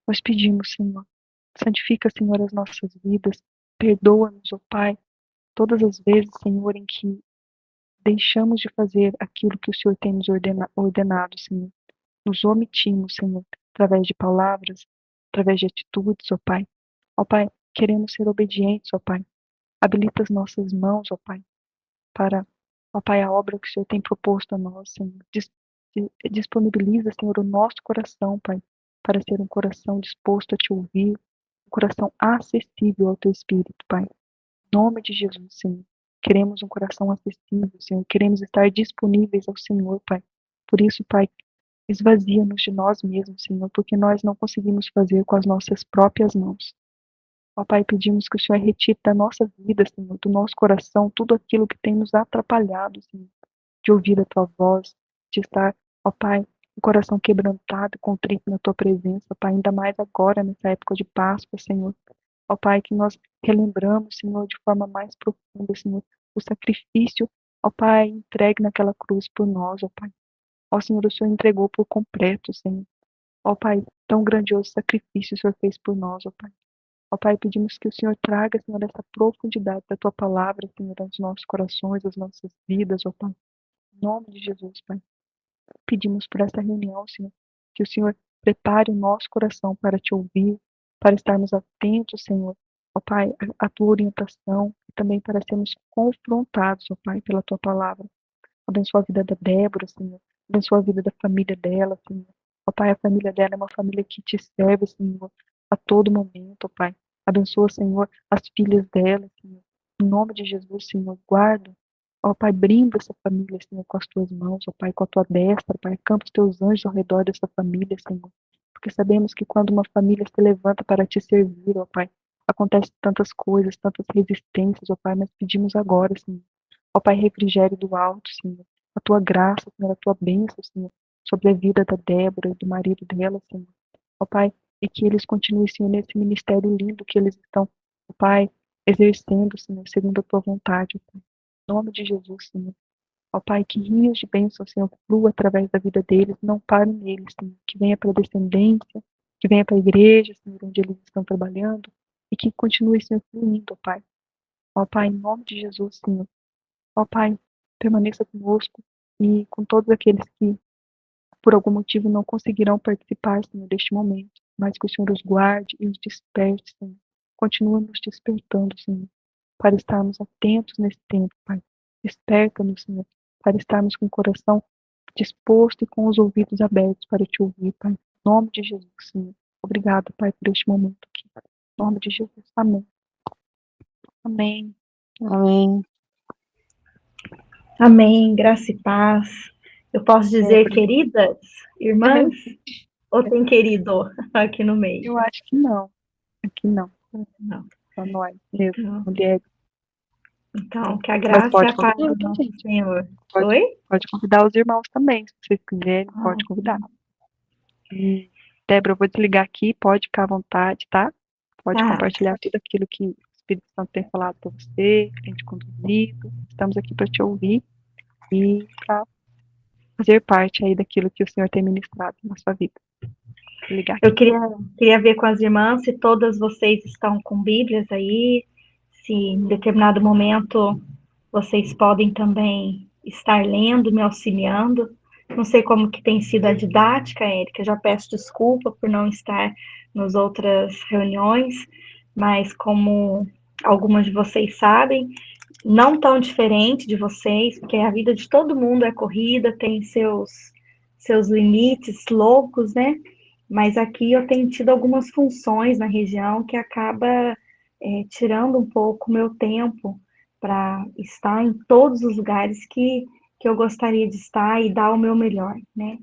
Nós pedimos, Senhor, santifica, Senhor, as nossas vidas, perdoa-nos, ó Pai, todas as vezes, Senhor, em que deixamos de fazer aquilo que o Senhor tem nos ordenado, Senhor. Nos omitimos, Senhor, através de palavras, através de atitudes, ó Pai. Ó Pai, queremos ser obedientes, ó Pai. Habilita as nossas mãos, ó Pai, para, ó Pai, a obra que o Senhor tem proposto a nós, Senhor. Disponibiliza, Senhor, o nosso coração, Pai, para ser um coração disposto a te ouvir, um coração acessível ao teu Espírito, Pai. Em nome de Jesus, Senhor. Queremos um coração acessível, Senhor. Queremos estar disponíveis ao Senhor, Pai. Por isso, Pai, esvazia-nos de nós mesmos, Senhor, porque nós não conseguimos fazer com as nossas próprias mãos. Ó Pai, pedimos que o Senhor retire da nossa vida, Senhor, do nosso coração, tudo aquilo que tem nos atrapalhado, Senhor, de ouvir a Tua voz, de estar, ó Pai, o coração quebrantado, contrito na Tua presença, Pai, ainda mais agora, nessa época de Páscoa, Senhor. Ó Pai, que nós relembramos, Senhor, de forma mais profunda, Senhor, o sacrifício, ó Pai, entregue naquela cruz por nós, ó Pai. Ó Senhor, o Senhor entregou por completo, Senhor. Ó Pai, tão grandioso sacrifício o Senhor fez por nós, ó Pai. Ó Pai, pedimos que o Senhor traga, Senhor, essa profundidade da Tua palavra, Senhor, aos nossos corações, às nossas vidas, ó Pai. Em nome de Jesus, Pai. Pedimos por essa reunião, Senhor, que o Senhor prepare o nosso coração para te ouvir, para estarmos atentos, Senhor, ó Pai, à Tua orientação e também para sermos confrontados, ó Pai, pela Tua palavra. Abençoa a vida da Débora, Senhor. Abençoa a vida da família dela, Senhor. Ó Pai, a família dela é uma família que te serve, Senhor, a todo momento, ó Pai. Abençoa, Senhor, as filhas dela, Senhor. Em nome de Jesus, Senhor, guarda. Ó Pai, brinda essa família, Senhor, com as tuas mãos, ó Pai, com a tua destra, Pai. Acampa os teus anjos ao redor dessa família, Senhor. Porque sabemos que quando uma família se levanta para te servir, ó Pai, acontece tantas coisas, tantas resistências, ó Pai, mas pedimos agora, Senhor. Ó Pai, refrigério do alto, Senhor. A tua graça, Senhor, a tua bênção, Senhor, sobre a vida da Débora e do marido dela, Senhor. Ó Pai, e que eles continuem, Senhor, nesse ministério lindo que eles estão, ó Pai, exercendo, Senhor, segundo a tua vontade, ó Pai. Em nome de Jesus, Senhor. Ó Pai, que rios de bênção, Senhor, flua através da vida deles, não pare neles, Senhor. Que venha para a descendência, que venha para a igreja, Senhor, onde eles estão trabalhando, e que continue, Senhor, fluindo, ó Pai. Ó Pai, em nome de Jesus, Senhor. Ó Pai, permaneça conosco e com todos aqueles que, por algum motivo, não conseguirão participar, Senhor, deste momento, mas que o Senhor os guarde e os desperte, Senhor. Continua nos despertando, Senhor, para estarmos atentos nesse tempo, Pai. Desperta-nos, Senhor, para estarmos com o coração disposto e com os ouvidos abertos para te ouvir, Pai. Em nome de Jesus, Senhor. Obrigado, Pai, por este momento aqui. Em nome de Jesus. Amém. Amém. Amém. Amém, graça e paz. Eu posso dizer queridas, irmãs? Ou tem querido aqui no meio? Eu acho que não. Aqui não. Não. Só nós mesmo, mulheres. Então, que a graça e a paz do nosso Senhor. Pode convidar os irmãos também, se vocês quiserem, pode convidar. E, Débora, eu vou desligar aqui, pode ficar à vontade, tá? Pode compartilhar tudo aquilo que o Espírito Santo tem falado para você, que tem te conduzido. Estamos aqui para te ouvir e para fazer parte aí daquilo que o Senhor tem ministrado na sua vida. Eu queria ver com as irmãs se todas vocês estão com Bíblias aí, se em determinado momento vocês podem também estar lendo, me auxiliando. Não sei como que tem sido a didática, Érica, já peço desculpa por não estar nas outras reuniões, mas como algumas de vocês sabem, não tão diferente de vocês, porque a vida de todo mundo é corrida, tem seus limites loucos, né? Mas aqui eu tenho tido algumas funções na região que acaba tirando um pouco o meu tempo para estar em todos os lugares que eu gostaria de estar e dar o meu melhor, né?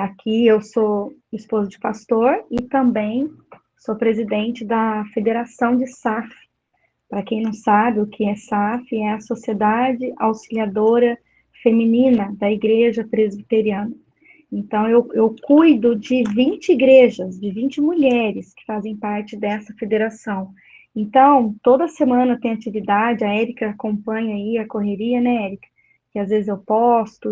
Aqui eu sou esposa de pastor e também sou presidente da Federação de SAF. Para quem não sabe o que é SAF, é a Sociedade Auxiliadora Feminina da Igreja Presbiteriana. Então, eu cuido de 20 igrejas, de 20 mulheres que fazem parte dessa federação. Então, toda semana tem atividade, a Érica acompanha aí a correria, né, Érica? Que às vezes eu posto,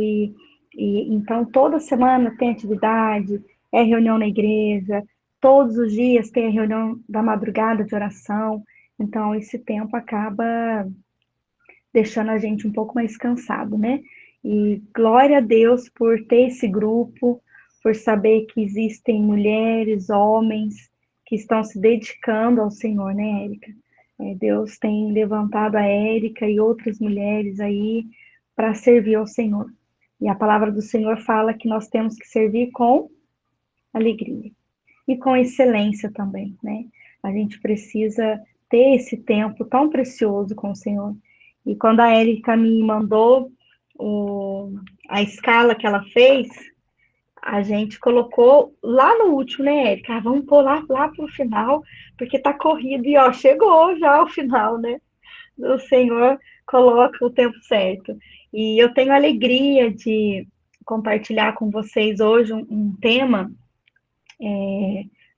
então toda semana tem atividade, é reunião na igreja, todos os dias tem a reunião da madrugada de oração, então esse tempo acaba deixando a gente um pouco mais cansado, né? E glória a Deus por ter esse grupo, por saber que existem mulheres, homens que estão se dedicando ao Senhor, né, Érica? Deus tem levantado a Érica e outras mulheres aí para servir ao Senhor. E a palavra do Senhor fala que nós temos que servir com alegria e com excelência também, né? A gente precisa ter esse tempo tão precioso com o Senhor. E quando a Érica me mandou a escala que ela fez, a gente colocou lá no último, né, Érica? Vamos pôr lá pro final, porque tá corrido e, ó, chegou já o final, né? O Senhor coloca o tempo certo. E eu tenho alegria de compartilhar com vocês hoje um tema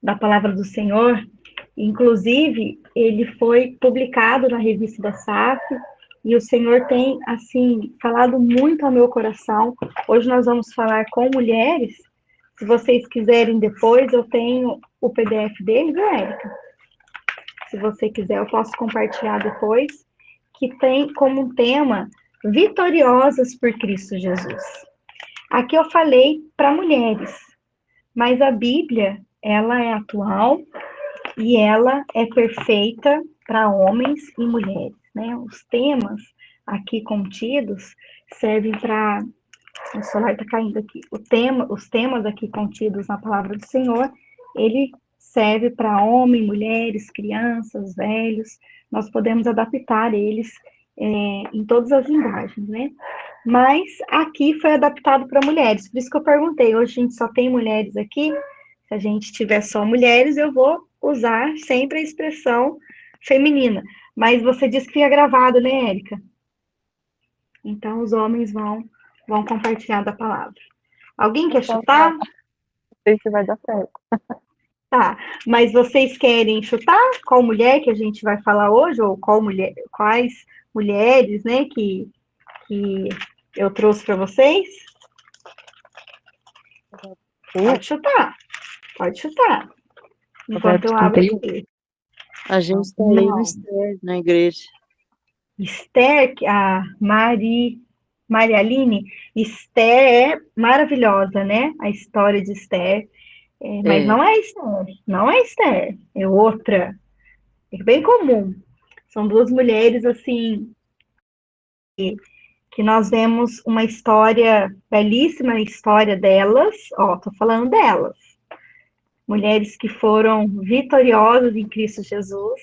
da Palavra do Senhor. Inclusive, ele foi publicado na revista da SAF, e o Senhor tem, assim, falado muito ao meu coração. Hoje nós vamos falar com mulheres. Se vocês quiserem depois, eu tenho o PDF dele, viu, Érica? Se você quiser, eu posso compartilhar depois, que tem como tema Vitoriosas por Cristo Jesus. Aqui eu falei para mulheres, mas a Bíblia, ela é atual e ela é perfeita para homens e mulheres, né? Os temas aqui contidos servem para... O celular está caindo aqui. Os temas aqui contidos na palavra do Senhor, ele serve para homens, mulheres, crianças, velhos. Nós podemos adaptar eles em todas as linguagens, né? Mas aqui foi adaptado para mulheres. Por isso que eu perguntei, hoje a gente só tem mulheres aqui. Se a gente tiver só mulheres, eu vou usar sempre a expressão feminina. Mas você disse que fica gravado, né, Érica? Então, os homens vão compartilhar da palavra. Alguém quer chutar? Sei que vai dar certo. Tá, mas vocês querem chutar qual mulher que a gente vai falar hoje? Ou quais mulheres, né, que eu trouxe para vocês? Pode chutar. Pode chutar. Enquanto eu abro aqui. A gente está lendo Esther na igreja. Esther, a Maria Aline, Esther é maravilhosa, né? A história de Esther. Mas não é Esther. Não é Esther. É outra. É bem comum. São duas mulheres, assim, que nós vemos uma história, belíssima história delas. Ó, tô falando delas. Mulheres que foram vitoriosas em Cristo Jesus,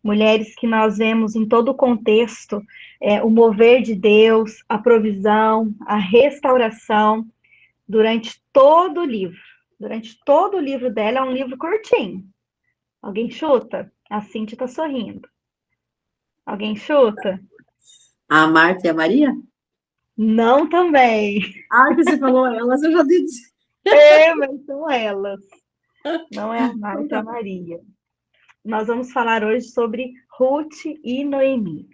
mulheres que nós vemos em todo o contexto, o mover de Deus, a provisão, a restauração, durante todo o livro. Durante todo o livro dela, é um livro curtinho. Alguém chuta? A Cíntia está sorrindo. Alguém chuta? A Marta e a Maria? Não também. Ah, que você falou elas, eu já disse. Mas são elas. Não é a Marta e a Maria. Nós vamos falar hoje sobre Ruth e Noemi.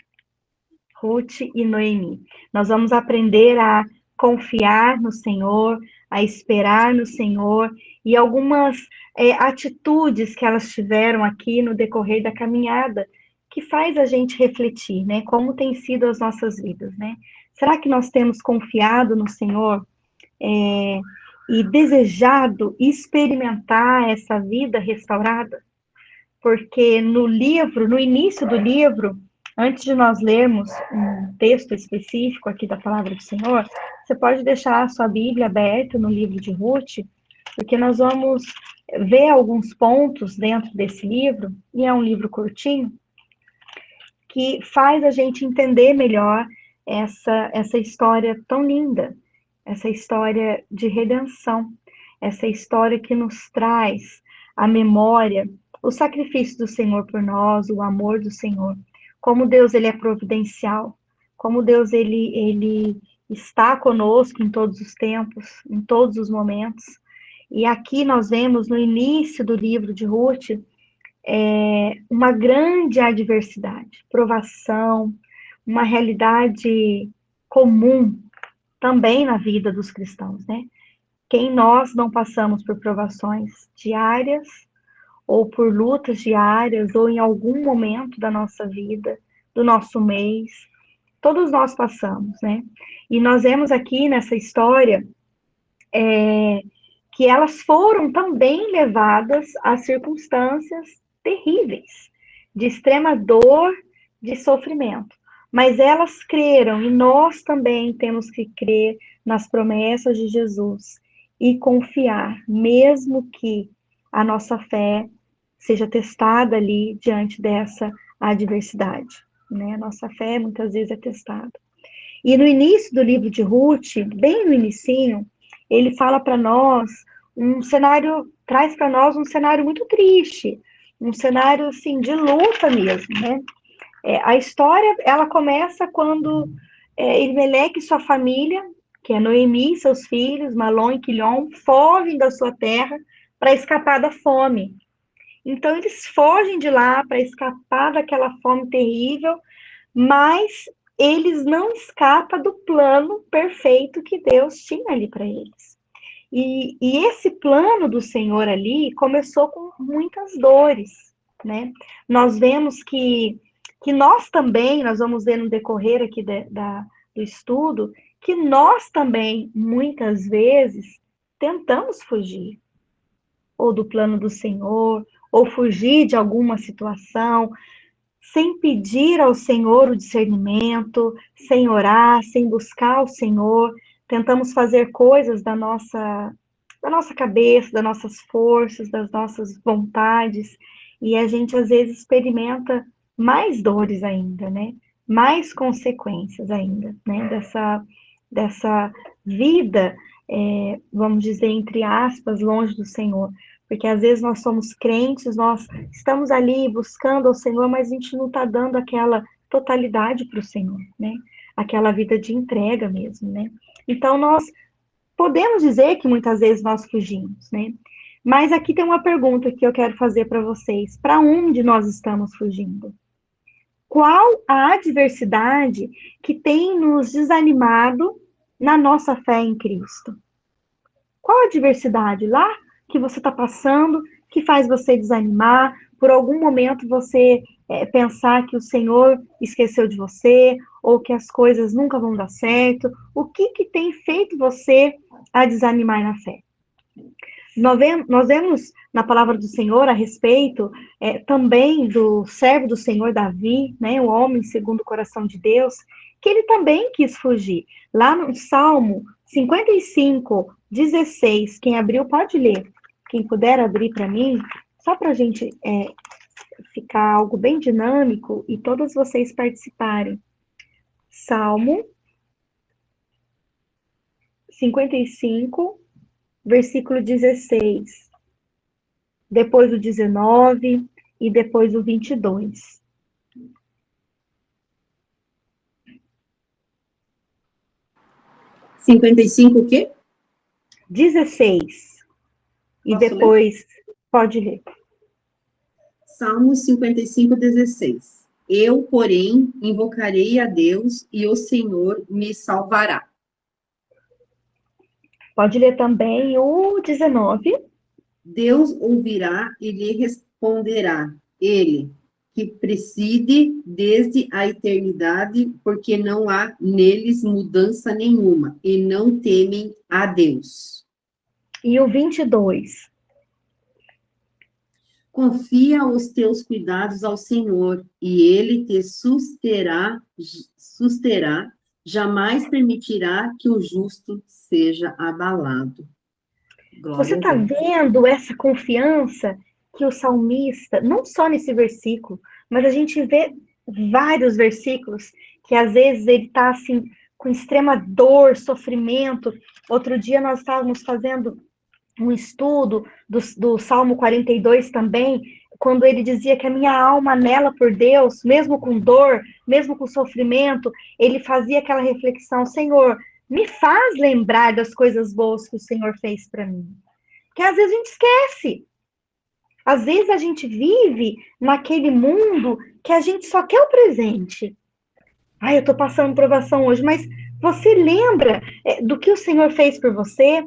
Ruth e Noemi. Nós vamos aprender a confiar no Senhor, a esperar no Senhor, e algumas atitudes que elas tiveram aqui no decorrer da caminhada, que faz a gente refletir, né? Como tem sido as nossas vidas, né? Será que nós temos confiado no Senhor e desejado experimentar essa vida restaurada? Porque no início do livro, antes de nós lermos um texto específico aqui da palavra do Senhor, você pode deixar a sua Bíblia aberta no livro de Ruth, porque nós vamos ver alguns pontos dentro desse livro, e é um livro curtinho, que faz a gente entender melhor essa história tão linda, essa história de redenção, essa história que nos traz a memória, o sacrifício do Senhor por nós, o amor do Senhor, como Deus ele é providencial, como Deus ele está conosco em todos os tempos, em todos os momentos. E aqui nós vemos no início do livro de Ruth uma grande adversidade, provação, uma realidade comum também na vida dos cristãos, né? Quem nós não passamos por provações diárias, ou por lutas diárias, ou em algum momento da nossa vida, do nosso mês, todos nós passamos, né? E nós vemos aqui nessa história que elas foram também levadas a circunstâncias terríveis, de extrema dor, de sofrimento. Mas elas creram, e nós também temos que crer nas promessas de Jesus e confiar, mesmo que a nossa fé seja testada ali diante dessa adversidade, né? A nossa fé muitas vezes é testada. E no início do livro de Ruth, bem no inicinho, ele fala para nós um cenário, traz para nós um cenário muito triste, um cenário assim de luta mesmo, né? A história, ela começa quando Elimeleque e sua família, que é Noemi, seus filhos, Malom e Quilhom, fogem da sua terra para escapar da fome. Então, eles fogem de lá para escapar daquela fome terrível, mas eles não escapam do plano perfeito que Deus tinha ali para eles. E esse plano do Senhor ali começou com muitas dores, né? Nós vemos que nós também, nós vamos ver no decorrer aqui do estudo, que nós também, muitas vezes, tentamos fugir, ou do plano do Senhor, ou fugir de alguma situação, sem pedir ao Senhor o discernimento, sem orar, sem buscar o Senhor, tentamos fazer coisas da nossa cabeça, das nossas forças, das nossas vontades, e a gente às vezes experimenta mais dores ainda, né? Mais consequências ainda, né? Dessa vida, vamos dizer, entre aspas, longe do Senhor. Porque às vezes nós somos crentes, nós estamos ali buscando ao Senhor, mas a gente não está dando aquela totalidade para o Senhor, né? Aquela vida de entrega mesmo, né? Então nós podemos dizer que muitas vezes nós fugimos, né? Mas aqui tem uma pergunta que eu quero fazer para vocês. Para onde nós estamos fugindo? Qual a adversidade que tem nos desanimado na nossa fé em Cristo? Qual a adversidade lá que você está passando, que faz você desanimar, por algum momento você pensar que o Senhor esqueceu de você, ou que as coisas nunca vão dar certo? O que tem feito você a desanimar na fé? Nós vemos na palavra do Senhor a respeito também do servo do Senhor Davi, né, o homem segundo o coração de Deus, que ele também quis fugir. Lá no Salmo 55, 16, quem abriu pode ler. Quem puder abrir para mim, só para a gente ficar algo bem dinâmico e todos vocês participarem. Salmo 55, versículo 16, depois o 19 e depois o 22. O quê? 16. E Posso depois, ler? pode ler. Salmo 55, 16. Eu, porém, invocarei a Deus e o Senhor me salvará. Pode ler também o 19. Deus ouvirá e lhe responderá. Ele, que preside desde a eternidade, porque não há neles mudança nenhuma, e não temem a Deus. E o 22. Confia os teus cuidados ao Senhor, e Ele te susterá, jamais permitirá que o justo seja abalado. Glória Você está vendo essa confiança que o salmista, não só nesse versículo, mas a gente vê vários versículos que às vezes ele está assim, com extrema dor, sofrimento. Outro dia nós estávamos fazendo um estudo do Salmo 42 também, quando ele dizia que a minha alma anela por Deus, mesmo com dor, mesmo com sofrimento, ele fazia aquela reflexão: Senhor, me faz lembrar das coisas boas que o Senhor fez para mim. Porque às vezes a gente esquece. Às vezes a gente vive naquele mundo que a gente só quer o presente. Eu estou passando provação hoje, mas você lembra do que o Senhor fez por você?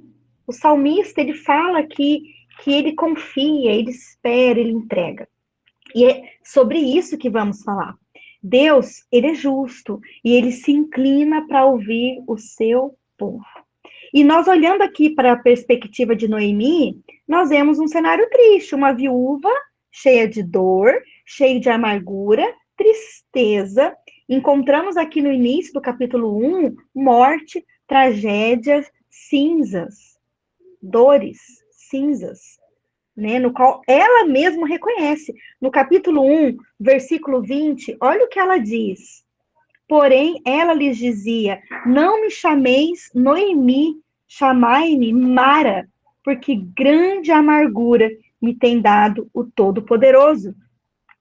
O salmista, ele fala que ele confia, ele espera, ele entrega. E é sobre isso que vamos falar. Deus, ele é justo e ele se inclina para ouvir o seu povo. E nós olhando aqui para a perspectiva de Noemi, nós vemos um cenário triste, uma viúva cheia de dor, cheia de amargura, tristeza. Encontramos aqui no início do capítulo 1, morte, tragédias, cinzas, dores, cinzas, né, no qual ela mesma reconhece. No capítulo 1, versículo 20, olha o que ela diz. Porém, ela lhes dizia, não me chameis Noemi, chamai-me Mara, porque grande amargura me tem dado o Todo-Poderoso.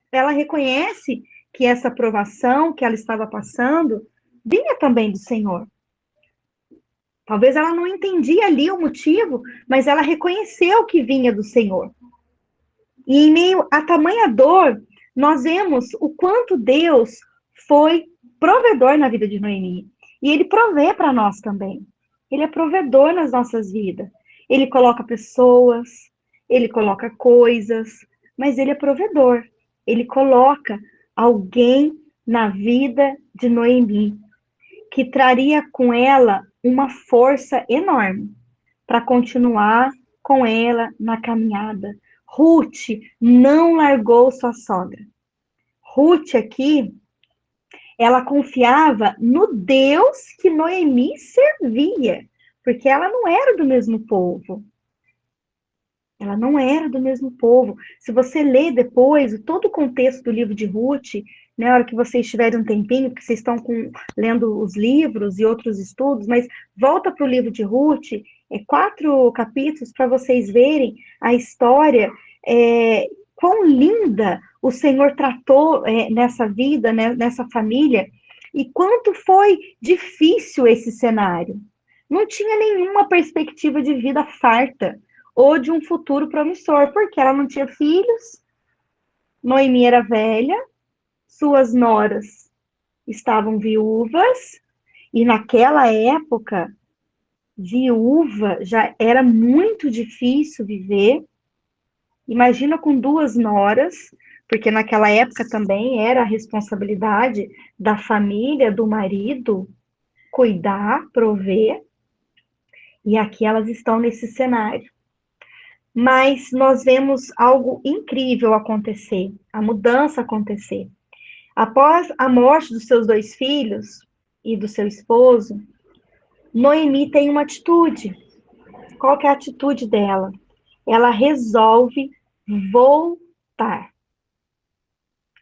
Ela reconhece que essa provação que ela estava passando vinha também do Senhor. Talvez ela não entendia ali o motivo, mas ela reconheceu que vinha do Senhor. E em meio a tamanha dor, nós vemos o quanto Deus foi provedor na vida de Noemi. E ele provê para nós também. Ele é provedor nas nossas vidas. Ele coloca pessoas, ele coloca coisas, mas ele é provedor. Ele coloca alguém na vida de Noemi, que traria com ela uma força enorme para continuar com ela na caminhada. Ruth não largou sua sogra. Ruth aqui, ela confiava no Deus que Noemi servia, porque ela não era do mesmo povo. Ela não era do mesmo povo. Se você ler depois todo o contexto do livro de Ruth, na hora que vocês tiverem um tempinho, porque vocês estão lendo os livros e outros estudos, mas volta para o livro de Ruth, 4 capítulos para vocês verem a história, quão linda o Senhor tratou nessa vida, né, nessa família, e quanto foi difícil esse cenário. Não tinha nenhuma perspectiva de vida farta, ou de um futuro promissor, porque ela não tinha filhos, Noemi era velha, suas noras estavam viúvas, e naquela época, viúva já era muito difícil viver. Imagina com 2 noras, porque naquela época também era a responsabilidade da família, do marido, cuidar, prover, e aqui elas estão nesse cenário. Mas nós vemos algo incrível acontecer, a mudança acontecer. Após a morte dos seus 2 filhos e do seu esposo, Noemi tem uma atitude. Qual que é a atitude dela? Ela resolve voltar.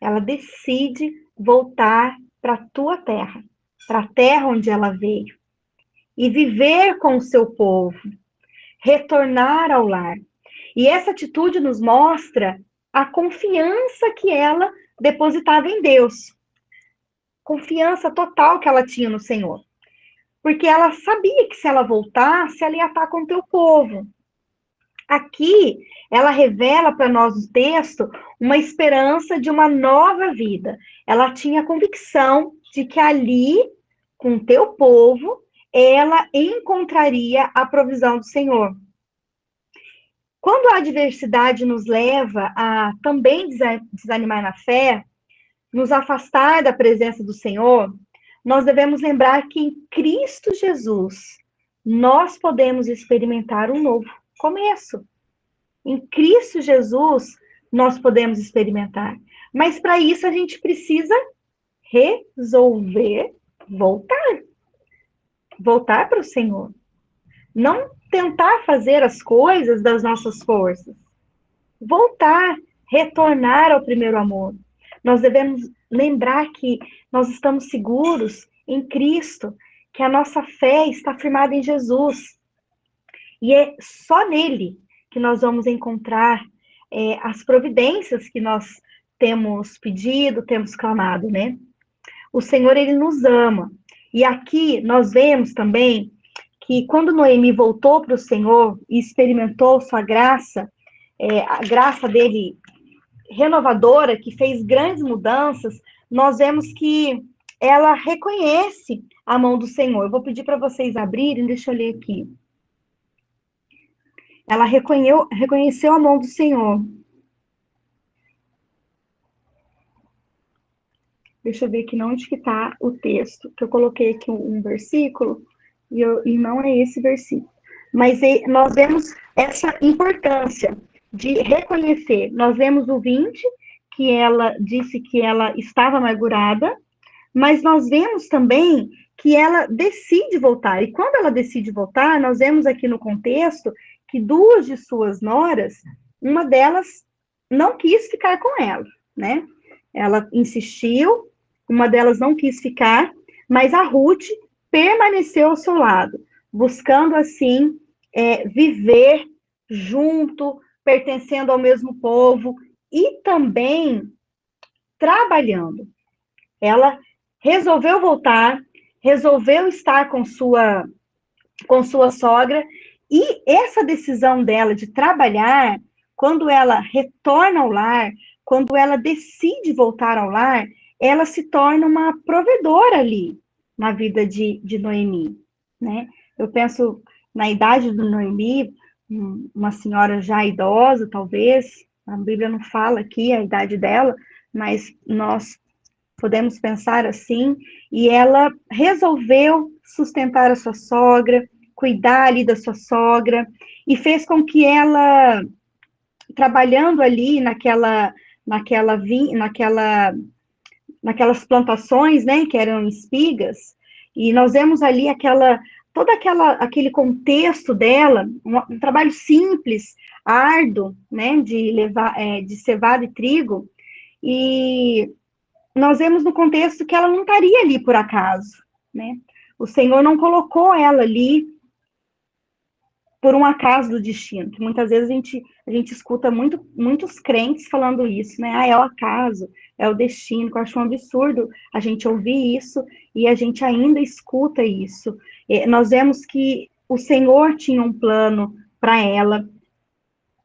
Ela decide voltar para a tua terra, para a terra onde ela veio, e viver com o seu povo, retornar ao lar. E essa atitude nos mostra a confiança que ela depositava em Deus. Confiança total que ela tinha no Senhor. Porque ela sabia que se ela voltasse, ela ia estar com o teu povo. Aqui, ela revela para nós no texto uma esperança de uma nova vida. Ela tinha a convicção de que ali, com o teu povo, ela encontraria a provisão do Senhor. Quando a adversidade nos leva a também desanimar na fé, nos afastar da presença do Senhor, nós devemos lembrar que em Cristo Jesus nós podemos experimentar um novo começo. Em Cristo Jesus nós podemos experimentar. Mas para isso a gente precisa resolver voltar. Voltar para o Senhor. Não tentar fazer as coisas das nossas forças. Voltar, retornar ao primeiro amor. Nós devemos lembrar que nós estamos seguros em Cristo, que a nossa fé está firmada em Jesus. E é só nele que nós vamos encontrar as providências que nós temos pedido, temos clamado, né? O Senhor, ele nos ama. E aqui nós vemos também que quando Noemi voltou para o Senhor e experimentou sua graça, a graça dele renovadora, que fez grandes mudanças, nós vemos que ela reconhece a mão do Senhor. Eu vou pedir para vocês abrirem, deixa eu ler aqui. ela reconheceu a mão do Senhor. Deixa eu ver aqui onde que está o texto, que eu coloquei aqui um versículo, e não é esse versículo. Mas nós vemos essa importância de reconhecer. Nós vemos o 20, que ela disse que ela estava amargurada, mas nós vemos também que ela decide voltar. E quando ela decide voltar, nós vemos aqui no contexto que duas de suas noras, uma delas não quis ficar com ela, né? Ela insistiu, uma delas não quis ficar, mas a Ruth permaneceu ao seu lado, buscando assim viver junto, pertencendo ao mesmo povo e também trabalhando. Ela resolveu voltar, resolveu estar com sua sogra, e essa decisão dela de trabalhar, quando ela retorna ao lar, quando ela decide voltar ao lar, ela se torna uma provedora ali na vida de Noemi, né? Eu penso na idade do Noemi, uma senhora já idosa, talvez, a Bíblia não fala aqui a idade dela, mas nós podemos pensar assim, e ela resolveu sustentar a sua sogra, cuidar ali da sua sogra, e fez com que ela, trabalhando ali naquelas plantações, né, que eram espigas, e nós vemos ali aquele contexto dela, um trabalho simples, árduo, né, de cevada e trigo, e nós vemos no contexto que ela não estaria ali por acaso, né? O Senhor não colocou ela ali por um acaso do destino, que muitas vezes a gente escuta muitos crentes falando isso, né? Ah, é o acaso, é o destino, que eu acho um absurdo a gente ouvir isso e a gente ainda escuta isso. Nós vemos que o Senhor tinha um plano para ela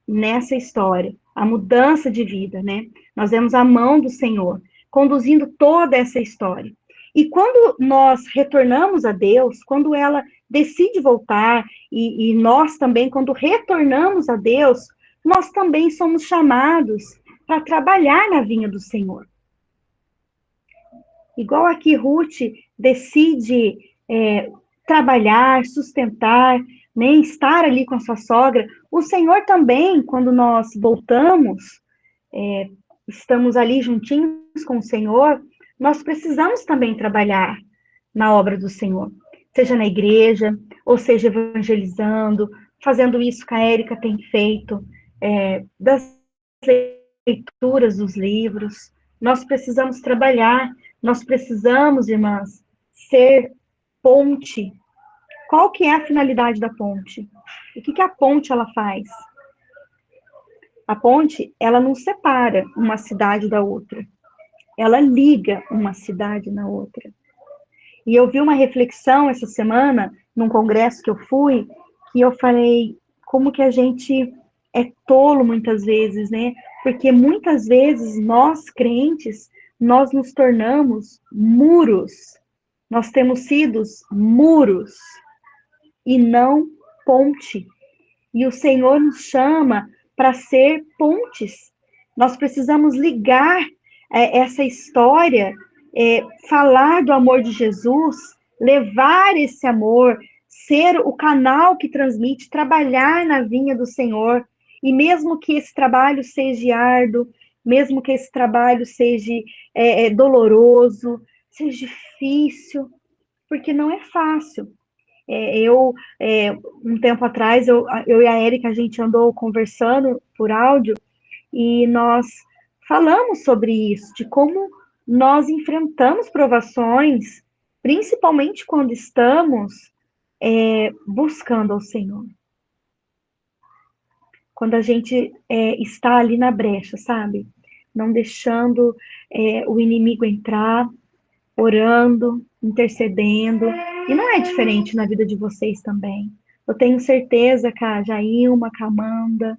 nessa história, a mudança de vida, né? Nós vemos a mão do Senhor conduzindo toda essa história. E quando nós retornamos a Deus, quando ela decide voltar, e nós também, quando retornamos a Deus, nós também somos chamados para trabalhar na vinha do Senhor. Igual aqui Ruth decide trabalhar, sustentar, né, estar ali com a sua sogra, o Senhor também, quando nós voltamos, estamos ali juntinhos com o Senhor, nós precisamos também trabalhar na obra do Senhor, seja na igreja, ou seja evangelizando, fazendo isso que a Érica tem feito, das leituras dos livros. Nós precisamos trabalhar, nós precisamos, irmãs, ser ponte. Qual que é a finalidade da ponte? O que a ponte ela faz? A ponte, ela não separa uma cidade da outra. Ela liga uma cidade na outra. E eu vi uma reflexão essa semana, num congresso que eu fui, que eu falei como que a gente é tolo muitas vezes, né? Porque muitas vezes nós, crentes, nós nos tornamos muros. Nós temos sido muros e não ponte. E o Senhor nos chama para ser pontes. Nós precisamos ligar essa história, falar do amor de Jesus, levar esse amor, ser o canal que transmite, trabalhar na vinha do Senhor. E mesmo que esse trabalho seja árduo, mesmo que esse trabalho seja doloroso, seja difícil, porque não é fácil. Um tempo atrás, eu e a Érica, a gente andou conversando por áudio e nós falamos sobre isso, de como nós enfrentamos provações, principalmente quando estamos buscando ao Senhor. Quando a gente está ali na brecha, sabe? Não deixando o inimigo entrar, orando, intercedendo. E não é diferente na vida de vocês também. Eu tenho certeza que a Jailma, com a Amanda,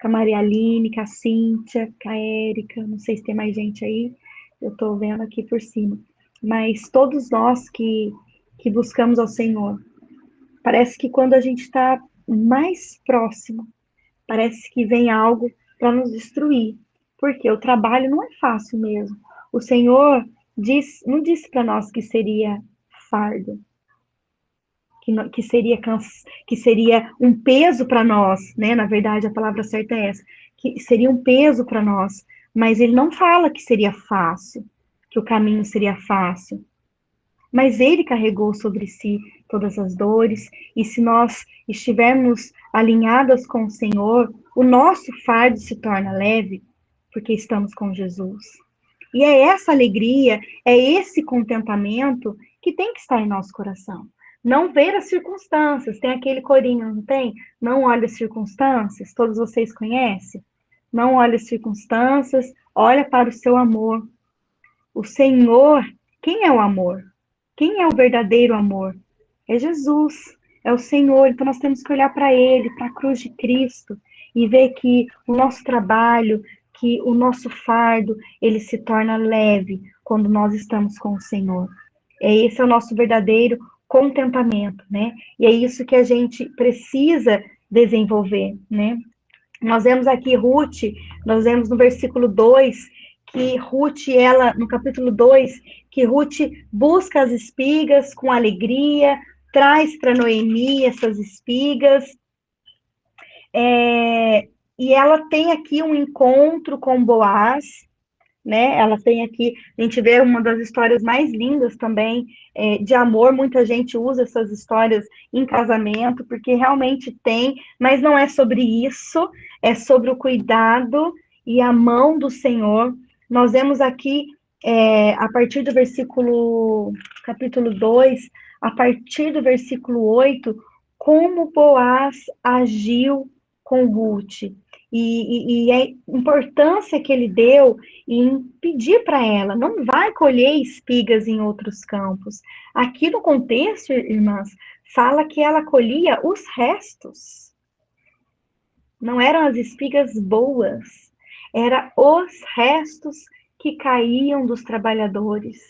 com a Maria Aline, com a Cíntia, com a Érica, não sei se tem mais gente aí, eu estou vendo aqui por cima. Mas todos nós que buscamos ao Senhor, parece que quando a gente está mais próximo, Parece que vem algo para nos destruir, porque o trabalho não é fácil mesmo. O Senhor não disse para nós que seria fardo, que seria um peso para nós, né? Na verdade, a palavra certa é essa, que seria um peso para nós, mas ele não fala que seria fácil, que o caminho seria fácil. Mas ele carregou sobre si todas as dores, e se nós estivermos alinhadas com o Senhor, o nosso fardo se torna leve, porque estamos com Jesus. E é essa alegria, é esse contentamento que tem que estar em nosso coração. Não ver as circunstâncias. Tem aquele corinho, não tem? Não olha as circunstâncias. Todos vocês conhecem? Não olha as circunstâncias, olha para o seu amor. O Senhor, quem é o amor? Quem é o verdadeiro amor? É Jesus, é o Senhor. Então nós temos que olhar para Ele, para a cruz de Cristo, e ver que o nosso trabalho, que o nosso fardo, ele se torna leve quando nós estamos com o Senhor. Esse é o nosso verdadeiro contentamento, né? E é isso que a gente precisa desenvolver, né? Nós vemos aqui Ruth, nós vemos no versículo 2, que Ruth, ela, no capítulo 2, que Ruth busca as espigas com alegria, traz para Noemi essas espigas, e ela tem aqui um encontro com Boaz, né? Ela tem aqui, a gente vê uma das histórias mais lindas também de amor. Muita gente usa essas histórias em casamento, porque realmente tem, mas não é sobre isso, é sobre o cuidado e a mão do Senhor. Nós vemos aqui, a partir do capítulo 2, a partir do versículo 8, como Boaz agiu com Ruth. E a importância que ele deu em pedir para ela, não vai colher espigas em outros campos. Aqui no contexto, irmãs, fala que ela colhia os restos. Não eram as espigas boas, eram os restos que caíam dos trabalhadores.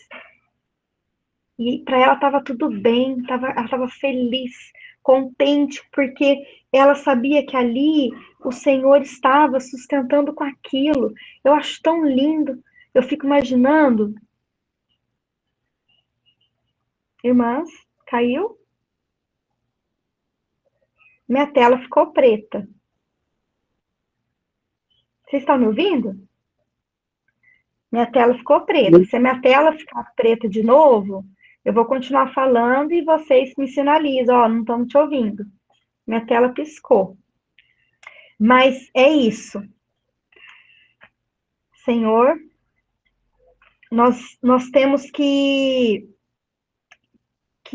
E para ela estava tudo bem, ela estava feliz, contente, porque ela sabia que ali o Senhor estava sustentando com aquilo. Eu acho tão lindo. Eu fico imaginando. Irmãs, caiu? Minha tela ficou preta. Vocês estão me ouvindo? Minha tela ficou preta. Se a minha tela ficar preta de novo, eu vou continuar falando e vocês me sinalizam. Ó, não estamos te ouvindo. Minha tela piscou. Mas é isso. Senhor, nós temos que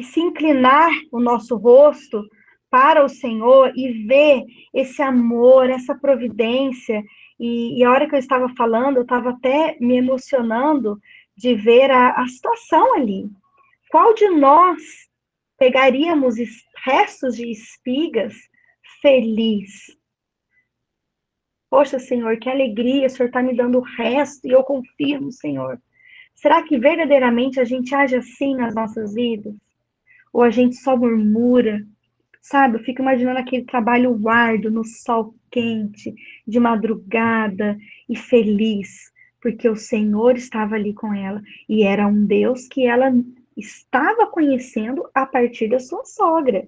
se inclinar o nosso rosto para o Senhor e ver esse amor, essa providência. E a hora que eu estava falando, eu estava até me emocionando de ver a situação ali. Qual de nós pegaríamos restos de espigas feliz? Poxa, Senhor, que alegria, o Senhor está me dando o resto e eu confio no Senhor. Será que verdadeiramente a gente age assim nas nossas vidas? Ou a gente só murmura? Sabe, eu fico imaginando aquele trabalho árduo no sol quente, de madrugada e feliz, porque o Senhor estava ali com ela e era um Deus que ela estava conhecendo a partir da sua sogra.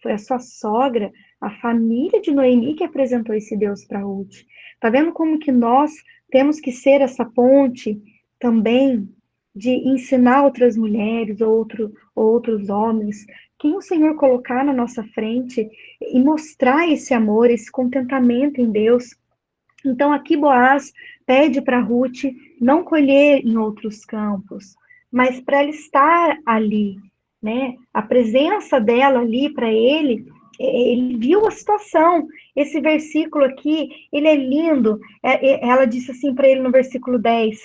Foi a sua sogra, a família de Noemi que apresentou esse Deus para Ruth. Tá vendo como que nós temos que ser essa ponte também de ensinar outras mulheres, outros homens, quem o Senhor colocar na nossa frente e mostrar esse amor, esse contentamento em Deus. Então aqui Boaz pede para Ruth não colher em outros campos, mas para ela estar ali, né? A presença dela ali para ele viu a situação. Esse versículo aqui, ele é lindo. Ela disse assim para ele no versículo 10.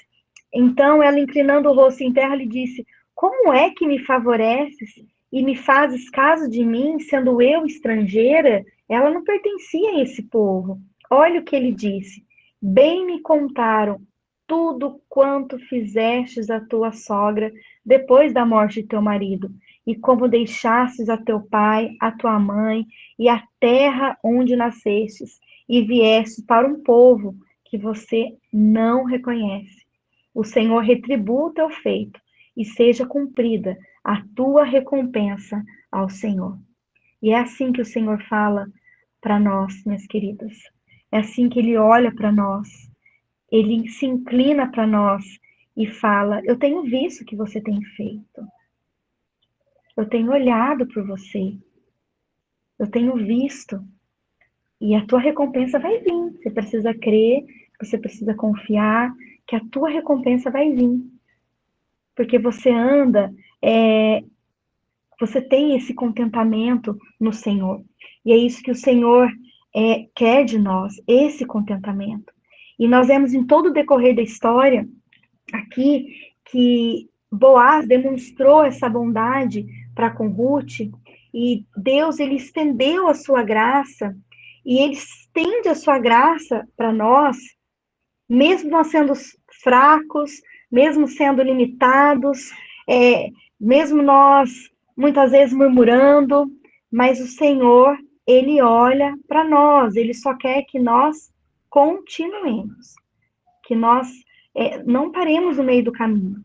Então, ela inclinando o rosto em terra, lhe disse: como é que me favoreces e me fazes caso de mim, sendo eu estrangeira? Ela não pertencia a esse povo. Olha o que ele disse: bem me contaram tudo quanto fizestes a tua sogra depois da morte de teu marido, e como deixastes a teu pai, a tua mãe, e a terra onde nascestes, e viesse para um povo que você não reconhece. O Senhor retribua o teu feito e seja cumprida a tua recompensa ao Senhor. E é assim que o Senhor fala para nós, minhas queridas. É assim que Ele olha para nós. Ele se inclina para nós e fala: eu tenho visto o que você tem feito. Eu tenho olhado por você. Eu tenho visto. E a tua recompensa vai vir. Você precisa crer, você precisa confiar que a tua recompensa vai vir. Porque você anda, você tem esse contentamento no Senhor. E é isso que o Senhor quer de nós, esse contentamento. E nós vemos em todo o decorrer da história aqui que Boaz demonstrou essa bondade para com Ruth, e Deus ele estendeu a sua graça, e ele estende a sua graça para nós, mesmo nós sendo fracos, mesmo sendo limitados, mesmo nós muitas vezes murmurando, mas o Senhor, ele olha para nós, ele só quer que nós continuemos, que nós não paremos no meio do caminho,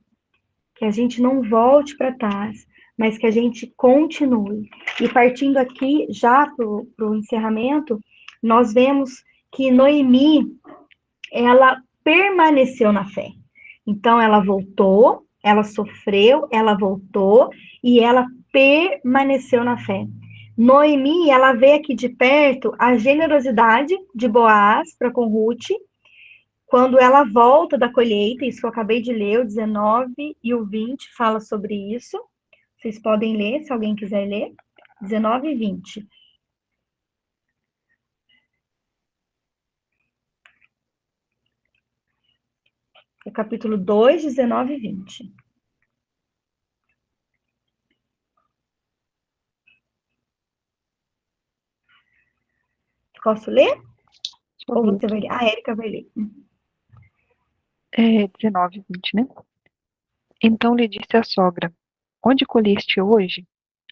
que a gente não volte para trás, mas que a gente continue. E partindo aqui já para o encerramento, nós vemos que Noemi, ela permaneceu na fé. Então, ela voltou, ela sofreu, ela voltou e ela permaneceu na fé. Noemi, ela vê aqui de perto a generosidade de Boaz para com Ruth, quando ela volta da colheita, isso que eu acabei de ler, o 19 e o 20 fala sobre isso. Vocês podem ler, se alguém quiser ler. 19 e 20. O capítulo 2, 19 e 20. Posso ler? Ou você vai ler? A Érica vai ler. 19, 20, né? Então lhe disse a sogra: onde colheste hoje?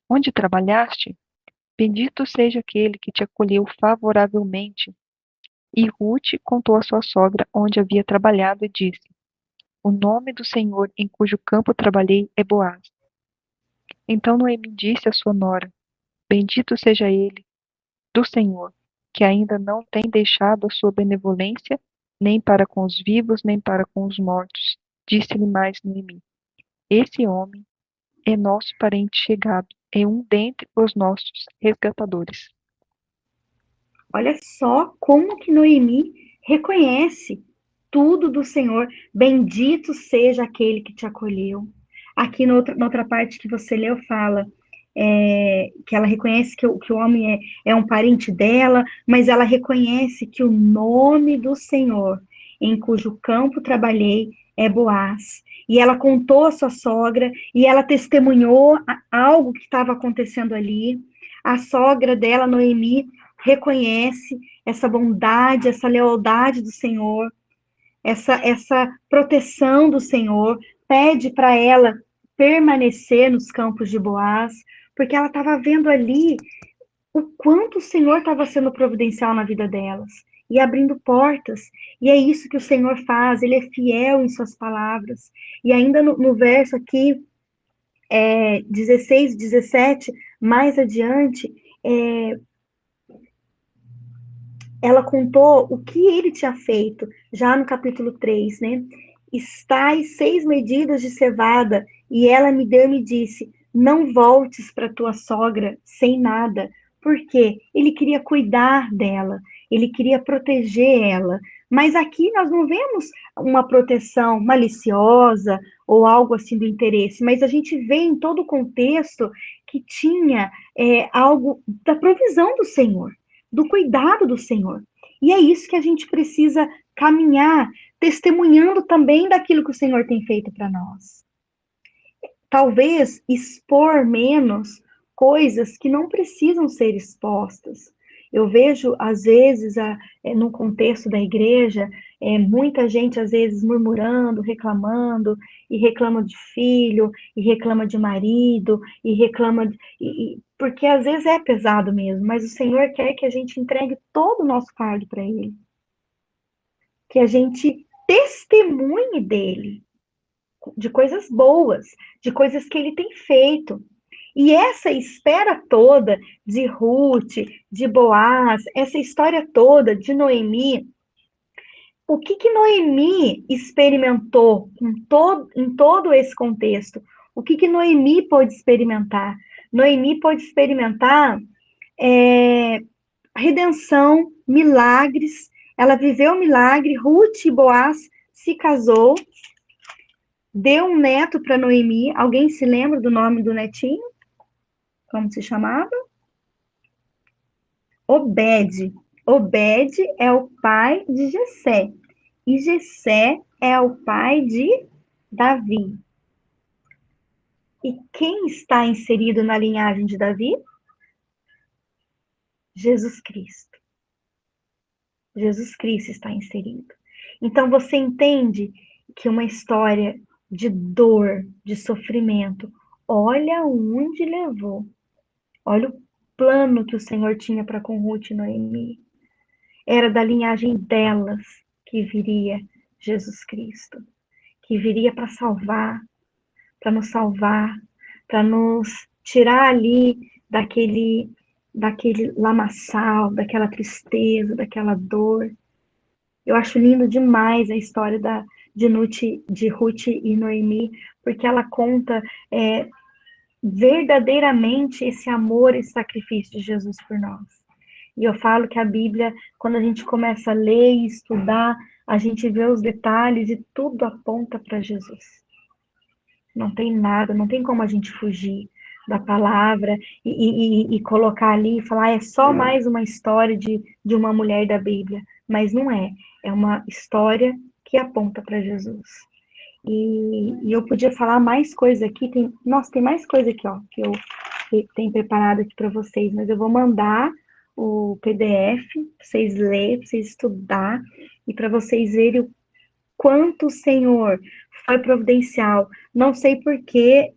Onde trabalhaste? Bendito seja aquele que te acolheu favoravelmente. E Ruth contou à sua sogra onde havia trabalhado e disse: o nome do Senhor em cujo campo trabalhei é Boaz. Então Noemi disse à sua nora: bendito seja ele do Senhor, que ainda não tem deixado a sua benevolência, nem para com os vivos, nem para com os mortos. Disse-lhe mais Noemi: esse homem é nosso parente chegado, é um dentre os nossos resgatadores. Olha só como que Noemi reconhece tudo do Senhor. Bendito seja aquele que te acolheu. Aqui na outra parte que você leu fala que ela reconhece que o homem é um parente dela, mas ela reconhece que o nome do Senhor, em cujo campo trabalhei, é Boaz. E ela contou à sua sogra, e ela testemunhou algo que estava acontecendo ali. A sogra dela, Noemi, reconhece essa bondade, essa lealdade do Senhor, essa proteção do Senhor, pede para ela permanecer nos campos de Boaz, porque ela estava vendo ali o quanto o Senhor estava sendo providencial na vida delas e abrindo portas. E é isso que o Senhor faz, ele é fiel em suas palavras. E ainda no verso aqui, 16, 17, mais adiante, ela contou o que ele tinha feito, já no capítulo 3, né? Estais 6 medidas de cevada, e ela me deu e me disse, não voltes para tua sogra sem nada, porque ele queria cuidar dela, ele queria proteger ela. Mas aqui nós não vemos uma proteção maliciosa ou algo assim do interesse, mas a gente vê em todo o contexto que tinha algo da provisão do Senhor, do cuidado do Senhor. E é isso que a gente precisa caminhar, testemunhando também daquilo que o Senhor tem feito para nós. Talvez expor menos coisas que não precisam ser expostas. Eu vejo, às vezes, no contexto da igreja, muita gente, às vezes, murmurando, reclamando, e reclama de filho, e reclama de marido, e reclama... porque às vezes é pesado mesmo, mas o Senhor quer que a gente entregue todo o nosso fardo para Ele. Que a gente testemunhe dele, de coisas boas, de coisas que ele tem feito. E essa espera toda de Ruth, de Boaz, essa história toda de Noemi, o que Noemi experimentou em todo esse contexto? O que Noemi pôde experimentar? Noemi pôde experimentar redenção, milagres. Ela viveu um milagre. Ruth e Boaz se casou, deu um neto para Noemi. Alguém se lembra do nome do netinho? Como se chamava? Obed. Obed é o pai de Jessé. E Jessé é o pai de Davi. E quem está inserido na linhagem de Davi? Jesus Cristo. Jesus Cristo está inserido. Então você entende que uma história de dor, de sofrimento, olha onde levou. Olha o plano que o Senhor tinha para com Ruth e Noemi. Era da linhagem delas que viria Jesus Cristo, que viria para nos salvar, para nos tirar ali daquele lamaçal, daquela tristeza, daquela dor. Eu acho lindo demais a história de Ruth e Noemi, porque ela conta verdadeiramente esse amor e sacrifício de Jesus por nós. E eu falo que a Bíblia, quando a gente começa a ler e estudar, a gente vê os detalhes e tudo aponta para Jesus. Não tem nada, não tem como a gente fugir da palavra e colocar ali e falar, é só mais uma história de uma mulher da Bíblia. Mas não é. É uma história que aponta para Jesus. E eu podia falar mais coisas aqui. Tem mais coisa aqui, ó, que eu tenho preparado aqui para vocês, mas eu vou mandar o PDF para vocês lerem, para vocês estudar e para vocês verem o quanto o Senhor foi providencial. Não sei por que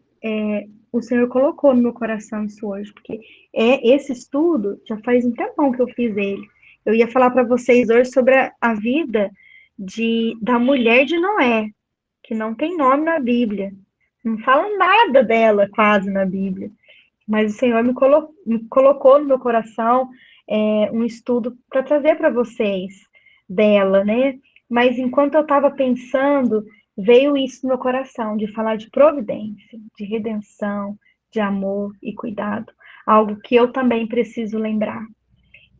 o Senhor colocou no meu coração isso hoje, porque esse estudo já faz um tempão que eu fiz ele. Eu ia falar para vocês hoje sobre a vida da mulher de Noé, que não tem nome na Bíblia. Não fala nada dela quase na Bíblia. Mas o Senhor me colocou no meu coração um estudo para trazer para vocês dela, né? Mas enquanto eu estava pensando, veio isso no meu coração, de falar de providência, de redenção, de amor e cuidado. Algo que eu também preciso lembrar.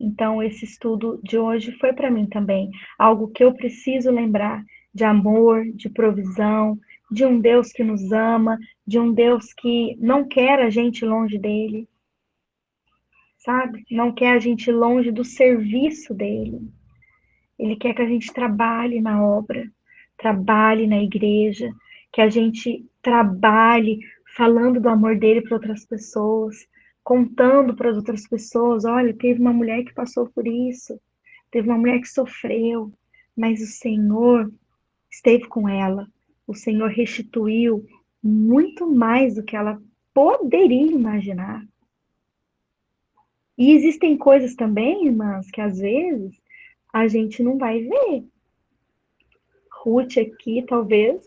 Então, esse estudo de hoje foi para mim também. Algo que eu preciso lembrar de amor, de provisão, de um Deus que nos ama, de um Deus que não quer a gente longe dele, sabe? Não quer a gente longe do serviço dele. Ele quer que a gente trabalhe na obra, trabalhe na igreja, que a gente trabalhe falando do amor dele para outras pessoas, contando para as outras pessoas, olha, teve uma mulher que passou por isso, teve uma mulher que sofreu, mas o Senhor esteve com ela, o Senhor restituiu muito mais do que ela poderia imaginar. E existem coisas também, irmãs, que às vezes a gente não vai ver. Ruth aqui talvez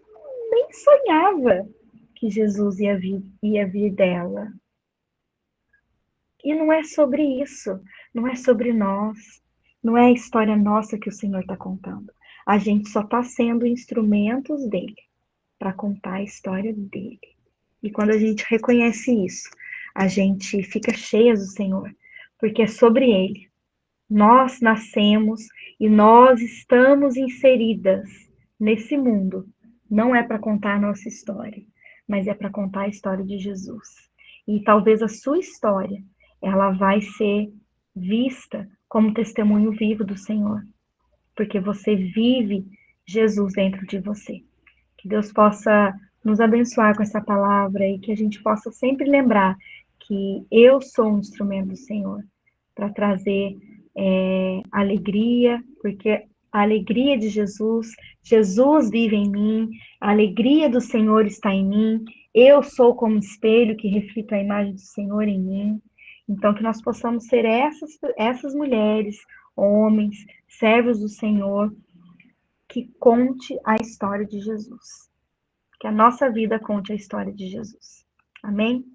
nem sonhava que Jesus ia vir dela. E não é sobre isso, não é sobre nós, não é a história nossa que o Senhor está contando. A gente só está sendo instrumentos dele para contar a história dele. E quando a gente reconhece isso, a gente fica cheia do Senhor, porque é sobre ele. Nós nascemos e nós estamos inseridas nesse mundo. Não é para contar a nossa história, mas é para contar a história de Jesus. E talvez a sua história, ela vai ser vista como testemunho vivo do Senhor, porque você vive Jesus dentro de você. Que Deus possa nos abençoar com essa palavra e que a gente possa sempre lembrar que eu sou um instrumento do Senhor para trazer alegria, porque a alegria de Jesus, Jesus vive em mim, a alegria do Senhor está em mim, eu sou como espelho que reflito a imagem do Senhor em mim. Então, que nós possamos ser essas mulheres, homens, servos do Senhor, que conte a história de Jesus. Que a nossa vida conte a história de Jesus. Amém?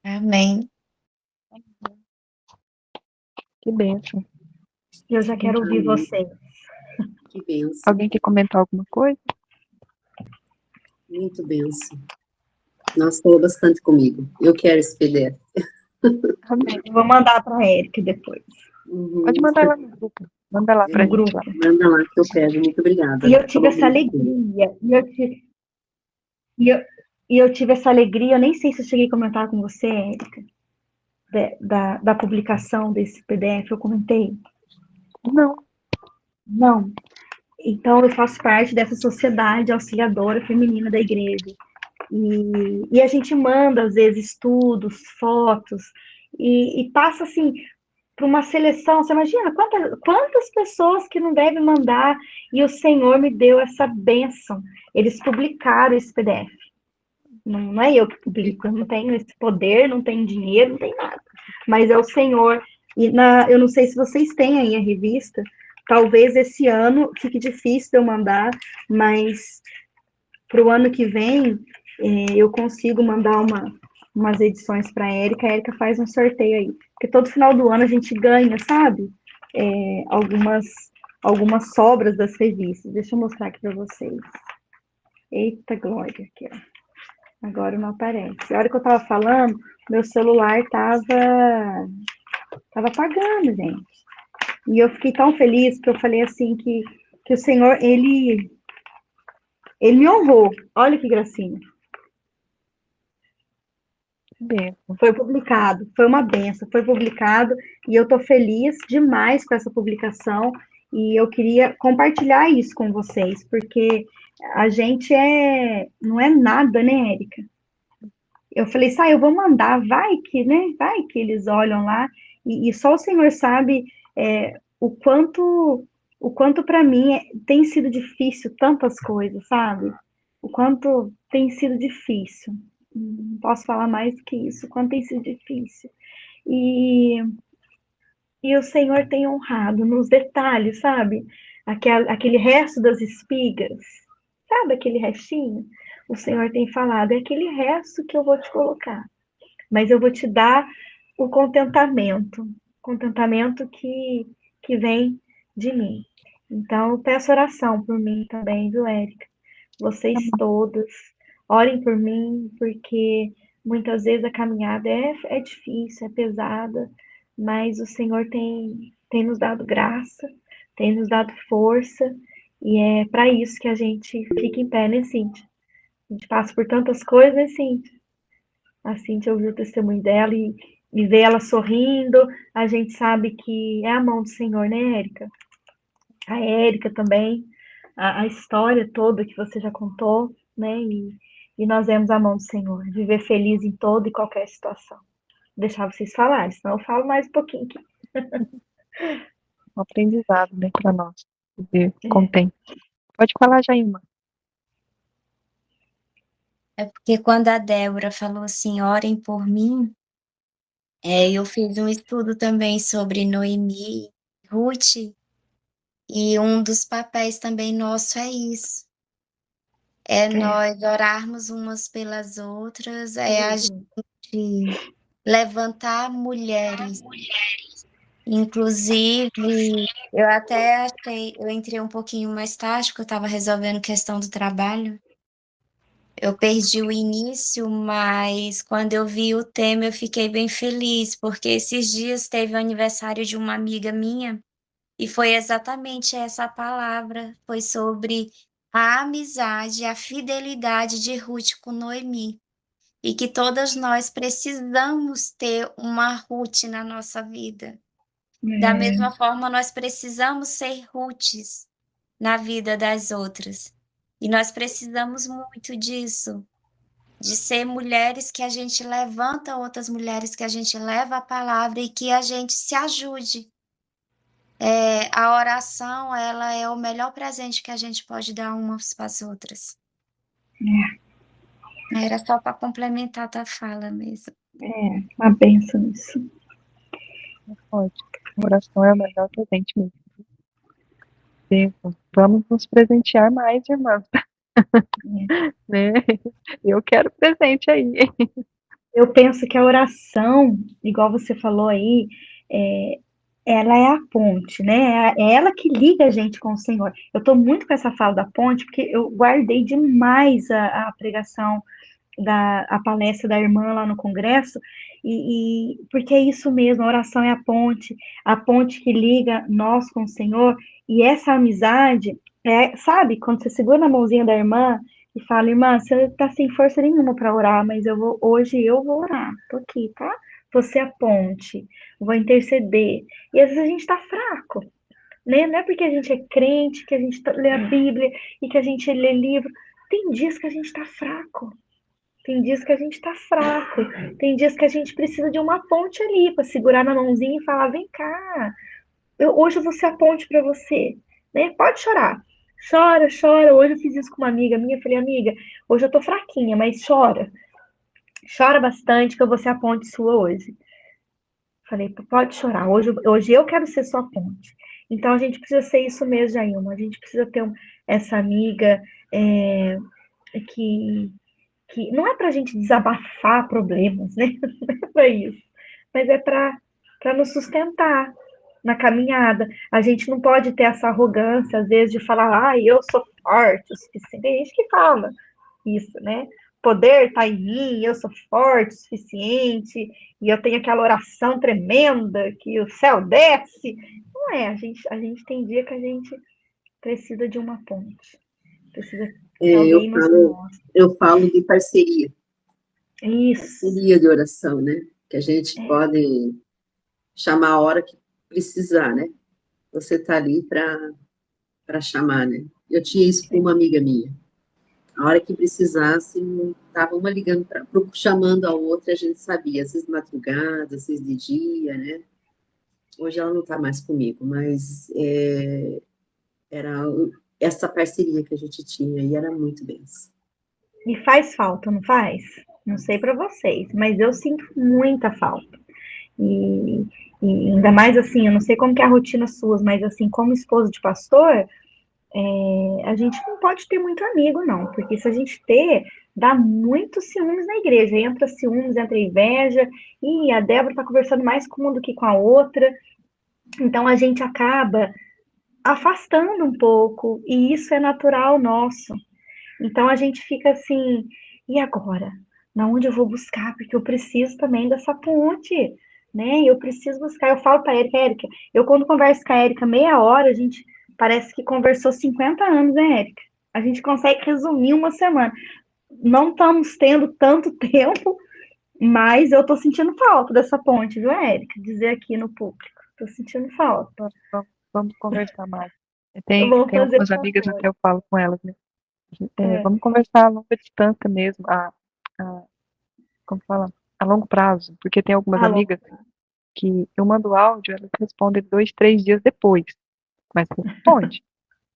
Amém. Que bênção. Eu já quero ouvir vocês. Que benção, Alguém quer comentar alguma coisa? muito benção. Nossa, falou bastante comigo. Eu quero esse PDF. Amém. Eu vou mandar para a Érica depois. Pode mandar lá no grupo. Manda lá pra No gente grupo. lá. Manda lá que eu pego. Muito obrigada. E eu tive Falou essa muito comigo. alegria. E eu tive essa alegria, eu nem sei se eu cheguei a comentar com você, Érica, da publicação desse PDF, eu comentei? Não. Não. Então, eu faço parte dessa sociedade auxiliadora feminina da igreja. E a gente manda, às vezes, estudos, fotos, e passa, assim, para uma seleção. Você imagina quantas pessoas que não devem mandar, e o Senhor me deu essa bênção. Eles publicaram esse PDF. Não é eu que publico, eu não tenho esse poder, não tenho dinheiro, não tenho nada. Mas é o Senhor. E eu não sei se vocês têm aí a revista, talvez esse ano fique difícil de eu mandar, mas para o ano que vem eu consigo mandar umas edições para a Érica faz um sorteio aí. Porque todo final do ano a gente ganha, sabe? Algumas sobras das revistas. Deixa eu mostrar aqui para vocês. Eita, glória, aqui, ó. Agora não aparece. A hora que eu tava falando, meu celular tava apagando, gente. E eu fiquei tão feliz que eu falei assim que o Senhor, ele me honrou. Olha que gracinha. Bênção. Foi publicado, foi uma benção, foi publicado e eu tô feliz demais com essa publicação e eu queria compartilhar isso com vocês, porque a gente não é nada, né, Érica? Eu falei, eu vou mandar, vai que, né? Vai que eles olham lá, e só o Senhor sabe o quanto para mim tem sido difícil tantas coisas, sabe? O quanto tem sido difícil. Não posso falar mais do que isso, o quanto tem sido difícil. E o Senhor tem honrado nos detalhes, sabe? Aquele resto das espigas, sabe aquele restinho? O Senhor tem falado, é aquele resto que eu vou te colocar, mas eu vou te dar o contentamento que vem de mim. Então, eu peço oração por mim também, viu, Érica? Vocês todas, orem por mim, porque muitas vezes a caminhada é difícil, é pesada, mas o Senhor tem nos dado graça, tem nos dado força, e é para isso que a gente fica em pé, né, Cíntia? A gente passa por tantas coisas, né, Cíntia? A Cíntia ouviu o testemunho dela e ver ela sorrindo, a gente sabe que é a mão do Senhor, né, Érica? A Érica também, a história toda que você já contou, né? E nós vemos a mão do Senhor, viver feliz em toda e qualquer situação. Vou deixar vocês falarem, senão eu falo mais um pouquinho aqui. Um aprendizado, né, para nós. Viver contente. Pode falar, Jailma. É porque quando a Débora falou assim, orem por mim, eu fiz um estudo também sobre Noemi, Ruth, e um dos papéis também nosso é isso. Nós orarmos umas pelas outras, a gente levantar mulheres. Inclusive, eu até achei, eu entrei um pouquinho mais tarde, porque eu estava resolvendo questão do trabalho. Eu perdi o início, mas quando eu vi o tema, eu fiquei bem feliz, porque esses dias teve o aniversário de uma amiga minha, e foi exatamente essa palavra, foi sobre a amizade, a fidelidade de Ruth com Noemi, e que todas nós precisamos ter uma Ruth na nossa vida. Da mesma forma, nós precisamos ser Ruths na vida das outras. E nós precisamos muito disso. de ser mulheres que a gente levanta outras mulheres, que a gente leva a palavra e que a gente se ajude. A oração, ela é o melhor presente que a gente pode dar umas para as outras. Era só para complementar a tua fala mesmo. Uma bênção isso. Pode. A oração é o melhor presente mesmo. Vamos nos presentear mais, irmãs. Né? Eu quero presente aí. Eu penso que a oração, igual você falou aí, ela é a ponte, né? É ela que liga a gente com o Senhor. Eu estou muito com essa fala da ponte, porque eu guardei demais a pregação, a palestra da irmã lá no congresso, e porque é isso mesmo, a oração é a ponte que liga nós com o Senhor, e essa amizade, sabe, quando você segura na mãozinha da irmã e fala, irmã, você tá sem força nenhuma para orar, mas hoje eu vou orar, tô aqui, tá? Você é a ponte, vou interceder. E às vezes a gente tá fraco, né? Não é porque a gente é crente, que a gente lê a Bíblia e que a gente lê livro. Tem dias que a gente tá fraco. Tem dias que a gente tá fraco. Tem dias que a gente precisa de uma ponte ali para segurar na mãozinha e falar: vem cá, hoje eu vou ser a ponte para você. Né? Pode chorar. Chora, chora. Hoje eu fiz isso com uma amiga minha. Falei, amiga, hoje eu tô fraquinha, mas chora. Chora bastante que eu vou ser a ponte sua hoje. Falei, pode chorar. Hoje eu quero ser sua ponte. Então a gente precisa ser isso mesmo, Jailma. A gente precisa ter essa amiga que não é para a gente desabafar problemas, né? Não é para isso. Mas é para nos sustentar na caminhada. A gente não pode ter essa arrogância, às vezes, de falar, eu sou forte o suficiente. Tem gente que fala isso, né? Poder está em mim, eu sou forte o suficiente, e eu tenho aquela oração tremenda que o céu desce. Não é, a gente tem dia que a gente precisa de uma ponte. Precisa que alguém nos mostre. Eu falo de parceria. Isso. Parceria de oração, né? Que a gente pode chamar a hora que precisar, né? Você tá ali para chamar, né? Eu tinha isso com uma amiga minha. A hora que precisasse, estava uma ligando, chamando a outra, a gente sabia, às vezes de madrugada, às vezes de dia, né? Hoje ela não está mais comigo, mas era essa parceria que a gente tinha e era muito benção. E faz falta, não faz? Não sei para vocês, mas eu sinto muita falta. E ainda mais assim, eu não sei como que é a rotina suas, mas assim, como esposa de pastor, a gente não pode ter muito amigo, não, porque se a gente ter, dá muito ciúmes na igreja, entra ciúmes, entra inveja, e a Débora tá conversando mais com uma do que com a outra, então a gente acaba afastando um pouco, e isso é natural nosso. Então a gente fica assim, e agora? Na onde eu vou buscar? Porque eu preciso também dessa ponte, né? Eu preciso buscar. Eu falo para a Érica, eu quando converso com a Érica meia hora, a gente parece que conversou 50 anos, né, Érica? A gente consegue resumir uma semana. Não estamos tendo tanto tempo, mas eu tô sentindo falta dessa ponte, viu, Érica? Dizer aqui no público. Tô sentindo falta. Vamos conversar mais. Tem fazer algumas amigas, favor. até eu falo com elas, né? Vamos conversar a longa distância mesmo, como fala? A longo prazo, porque tem algumas amigas que eu mando áudio, elas respondem 2, 3 dias depois, mas responde.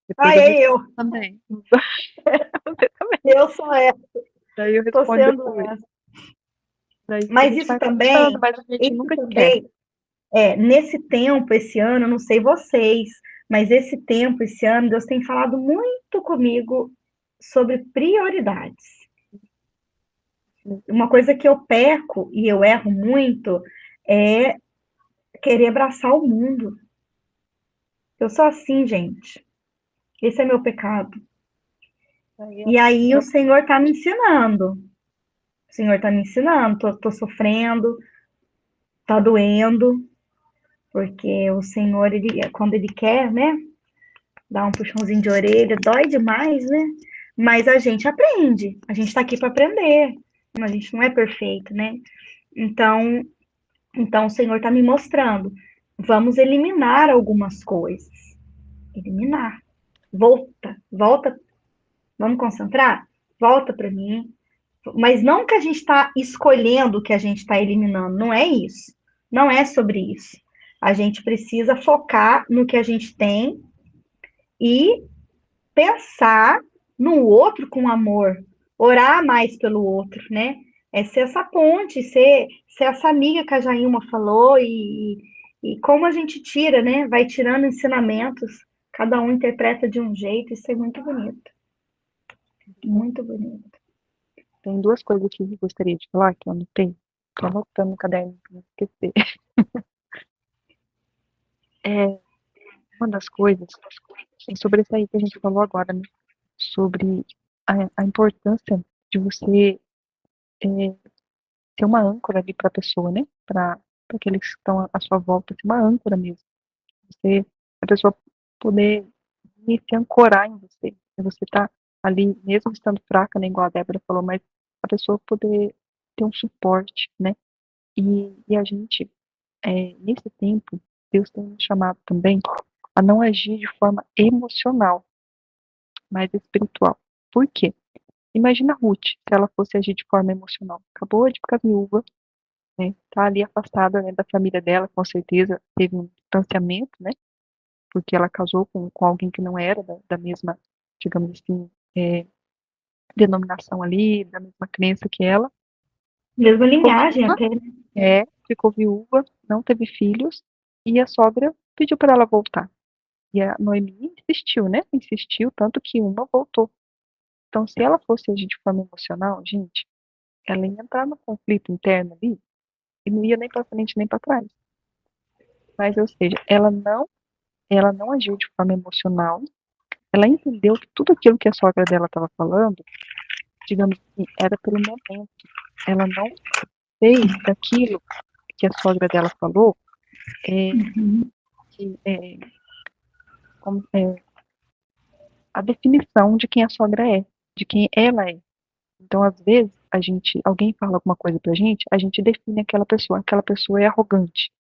Depois eu também. Você também. Eu sou essa. Daí eu Tô respondo sendo depois. essa. Daí mas isso também, mas a gente nunca quer. Nesse tempo, esse ano, não sei vocês, mas esse tempo, esse ano, Deus tem falado muito comigo sobre prioridades. Uma coisa que eu peco e eu erro muito é querer abraçar o mundo. Eu sou assim, gente. Esse é meu pecado. E aí o Senhor está me ensinando. O Senhor está me ensinando. Tô sofrendo, tá doendo, porque o Senhor, quando Ele quer, né, dar um puxãozinho de orelha, dói demais, né? Mas a gente aprende. A gente está aqui para aprender. A gente não é perfeito, né? Então o Senhor está me mostrando. Vamos eliminar algumas coisas. Eliminar. Volta. Vamos concentrar? Volta para mim. Mas não que a gente está escolhendo o que a gente está eliminando, não é isso. Não é sobre isso. A gente precisa focar no que a gente tem e pensar no outro com amor, orar mais pelo outro, né? É ser essa ponte, ser essa amiga que a Jailma falou e como a gente tira, né? Vai tirando ensinamentos, cada um interpreta de um jeito, isso é muito bonito. Muito bonito. Tem duas coisas que eu gostaria de falar, que eu anotei. Tô anotando no caderno pra não esquecer. Uma das coisas é sobre isso aí que a gente falou agora, né? Sobre a importância de você ter uma âncora ali para a pessoa, né? Para aqueles que estão à sua volta, ter uma âncora mesmo. A pessoa poder se ancorar em você. Você tá ali, mesmo estando fraca, né? Igual a Débora falou, mas a pessoa poder ter um suporte, né? E a gente, nesse tempo, Deus tem nos chamado também a não agir de forma emocional, mas espiritual. Por quê? Imagina a Ruth, se ela fosse agir de forma emocional. Acabou de ficar viúva, né? Tá ali afastada, né, da família dela, com certeza teve um distanciamento, né? Porque ela casou com alguém que não era da mesma, digamos assim, denominação ali, da mesma crença que ela. Mesma Ficou linhagem viúva, até. ficou viúva, não teve filhos, e a sogra pediu para ela voltar. E a Noemi insistiu, né? Insistiu, tanto que uma voltou. Então, se ela fosse agir de forma emocional, gente, ela ia entrar no conflito interno ali e não ia nem para frente nem para trás. Mas, ou seja, ela não agiu de forma emocional. Ela entendeu que tudo aquilo que a sogra dela estava falando, digamos assim, era pelo momento. Ela não fez daquilo que a sogra dela falou que, a definição de quem a sogra é, de quem ela é. Então, às vezes, alguém fala alguma coisa pra gente, a gente define aquela pessoa é arrogante.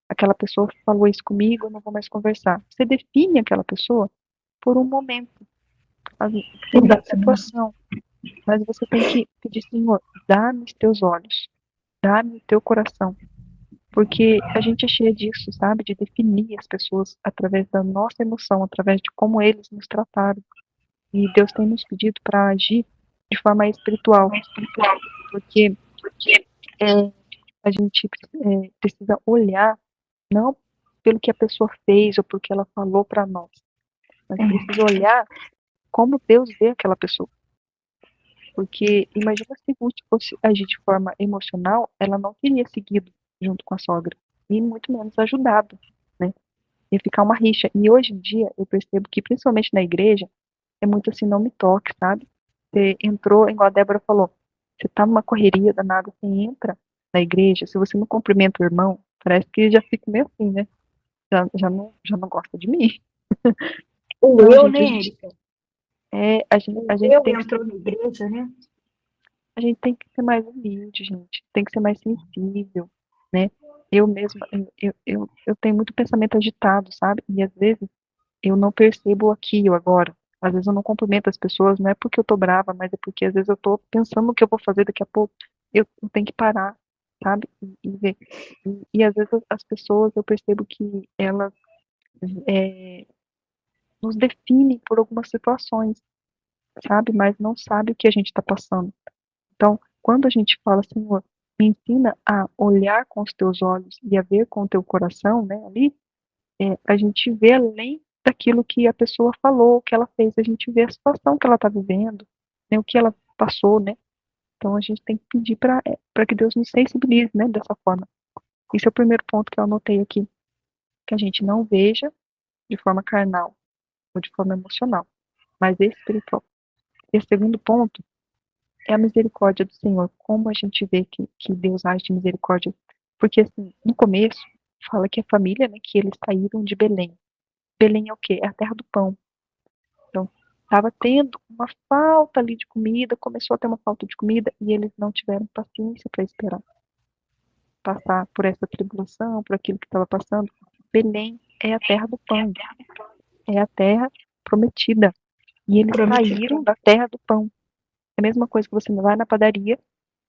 Aquela pessoa falou isso comigo, eu não vou mais conversar. Você define aquela pessoa por um momento, por uma situação. Mas você tem que pedir, Senhor, dá-me os teus olhos, dá-me o teu coração. Porque a gente é cheia disso, sabe? De definir as pessoas através da nossa emoção, através de como eles nos trataram. E Deus tem nos pedido para agir de forma espiritual. Porque a gente precisa olhar não pelo que a pessoa fez ou pelo que ela falou para nós, mas precisa olhar como Deus vê aquela pessoa. Porque imagina se Ruth fosse agir de forma emocional, ela não teria seguido junto com a sogra e muito menos ajudado, né? Ia ficar uma rixa. E hoje em dia eu percebo que principalmente na igreja é muito assim, não me toque, sabe? Você entrou, igual a Débora falou, você tá numa correria danada, você entra na igreja, se você não cumprimenta o irmão, parece que já fica meio assim, né? Já não gosta de mim. O Não, eu, gente, né, Érica? a gente Eu tem que entrou na igreja, né? a gente tem que ser mais humilde, gente. Tem que ser mais sensível, né? Eu mesma, eu tenho muito pensamento agitado, sabe? E às vezes eu não percebo o aqui, o agora. Às vezes eu não cumprimento as pessoas, não é porque eu tô brava, mas é porque às vezes eu tô pensando no que eu vou fazer daqui a pouco. Eu tenho que parar, sabe? E ver. E às vezes as pessoas, eu percebo que elas nos definem por algumas situações, sabe? Mas não sabe o que a gente está passando. Então, quando a gente fala, Senhor, me ensina a olhar com os teus olhos e a ver com o teu coração, né, ali, a gente vê além daquilo que a pessoa falou, o que ela fez, a gente vê a situação que ela está vivendo, né, o que ela passou, né. Então, a gente tem que pedir para que Deus nos sensibilize, né, dessa forma. Esse é o primeiro ponto que eu anotei aqui, que a gente não veja de forma carnal ou de forma emocional, mas espiritual. E o segundo ponto é a misericórdia do Senhor. Como a gente vê que Deus age de misericórdia. Porque, assim, no começo, fala que a família, né, que eles saíram de Belém. Belém é o quê? É a terra do pão. Então, estava tendo uma falta ali de comida, começou a ter uma falta de comida, e eles não tiveram paciência para esperar. Passar por essa tribulação, por aquilo que estava passando. Belém é a terra do pão. É a terra prometida. E eles saíram da terra do pão. É a mesma coisa que você vai na padaria,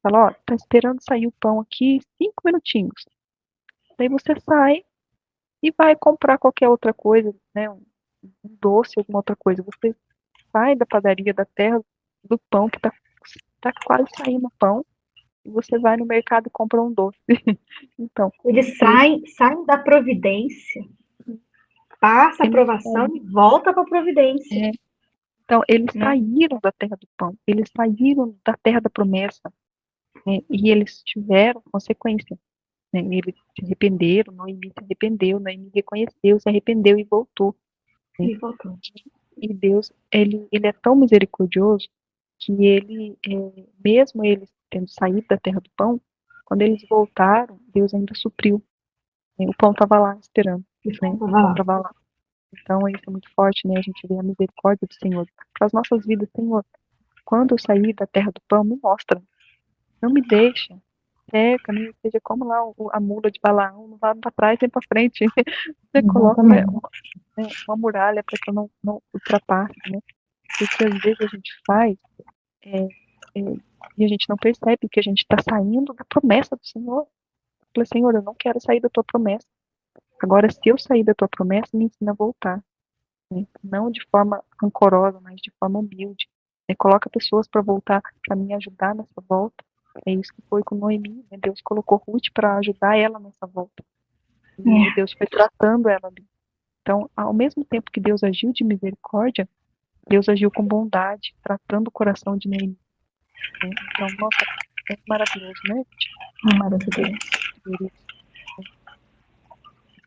fala, ó, tá esperando sair o pão aqui 5 minutinhos. Daí você sai e vai comprar qualquer outra coisa, né, um doce, alguma outra coisa. Você sai da padaria, da terra do pão, que tá quase saindo o pão, e você vai no mercado e compra um doce. Então, Eles saem da providência, passa a eles, aprovação e volta para a providência. então, eles Né? saíram da terra do pão, eles saíram da terra da promessa, né, e eles tiveram consequência. Né, eles se arrependeram, Noemi se arrependeu, Noemi reconheceu, se arrependeu e voltou. Né? E voltou. E Deus, ele é tão misericordioso que ele, mesmo eles tendo saído da terra do pão, quando eles voltaram, Deus ainda supriu. Né? O pão estava lá esperando. Né? O pão estava lá. Então, isso é muito forte, né? A gente vê a misericórdia do Senhor. Para as nossas vidas, Senhor, quando eu sair da terra do pão, me mostra. Não me deixa. Cerca, né? Seja como lá a mula de Balaão, não vai para trás nem para frente. Você coloca uma muralha para que eu não ultrapasse, né? Porque às vezes a gente faz é, e a gente não percebe que a gente está saindo da promessa do Senhor. Eu falei, Senhor, eu não quero sair da tua promessa. Agora, se eu sair da tua promessa, me ensina a voltar. Né? Não de forma rancorosa, mas de forma humilde. Né? Coloca pessoas para voltar, para me ajudar nessa volta. É isso que foi com Noemi. Né? Deus colocou Ruth para ajudar ela nessa volta. E Deus foi tratando ela ali. Então, ao mesmo tempo que Deus agiu de misericórdia, Deus agiu com bondade, tratando o coração de Noemi. Né? Então, nossa, é maravilhoso, né, gente? Maravilhoso.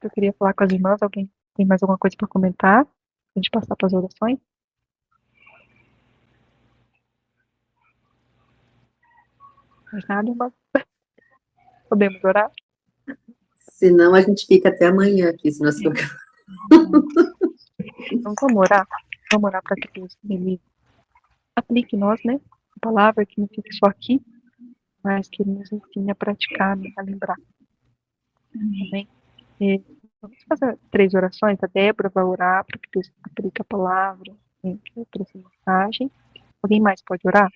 Eu queria falar com as irmãs. Alguém tem mais alguma coisa para comentar? A gente passar para as orações? Mais nada, irmã? Podemos orar? Senão a gente fica até amanhã aqui, se nós ficar. Então vamos orar? Vamos orar para que Deus ele aplique em nós, né? A palavra que não fique só aqui, mas que Ele nos ensine a praticar, né? A lembrar. Amém? Vamos fazer 3 orações. A Débora vai orar para que Deus aplique a palavra, né? Para essa mensagem. Alguém mais pode orar?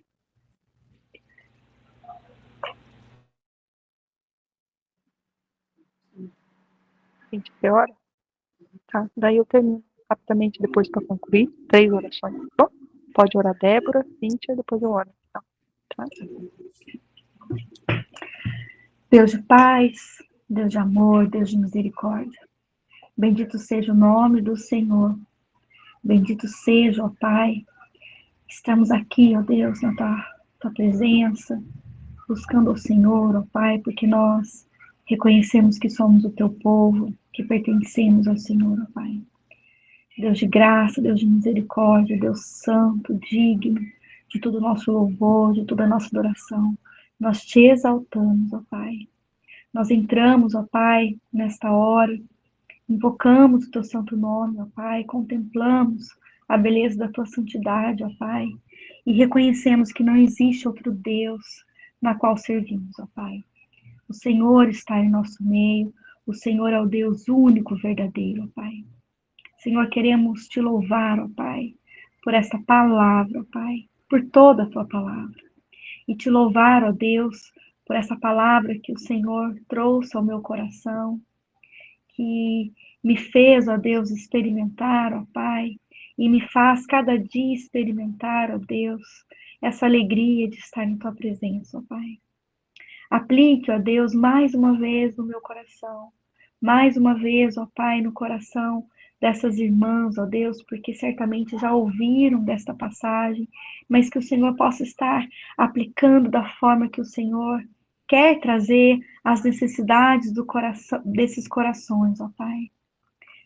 Gente, você ora? Tá, daí eu termino rapidamente depois para concluir. 3 orações. Bom, pode orar Débora, Cíntia, depois eu oro. Tá? Deus de paz, Deus de amor, Deus de misericórdia. Bendito seja o nome do Senhor. Bendito seja, ó Pai. Estamos aqui, ó Deus, na tua presença, buscando o Senhor, ó Pai, porque nós reconhecemos que somos o teu povo, que pertencemos ao Senhor, ó Pai. Deus de graça, Deus de misericórdia, Deus santo, digno de todo o nosso louvor, de toda a nossa adoração. Nós te exaltamos, ó Pai. Nós entramos, ó Pai, nesta hora, invocamos o teu santo nome, ó Pai, contemplamos a beleza da tua santidade, ó Pai, e reconhecemos que não existe outro Deus na qual servimos, ó Pai. O Senhor está em nosso meio, o Senhor é o Deus único, verdadeiro, ó Pai. Senhor, queremos te louvar, ó Pai, por esta palavra, ó Pai, por toda a tua palavra. E te louvar, ó Deus, por essa palavra que o Senhor trouxe ao meu coração, que me fez, ó Deus, experimentar, ó Pai, e me faz cada dia experimentar, ó Deus, essa alegria de estar em tua presença, ó Pai. Aplique, ó Deus, mais uma vez no meu coração, mais uma vez, ó Pai, no coração dessas irmãs, ó Deus, porque certamente já ouviram desta passagem, mas que o Senhor possa estar aplicando da forma que o Senhor quer trazer as necessidades do coração, desses corações, ó Pai.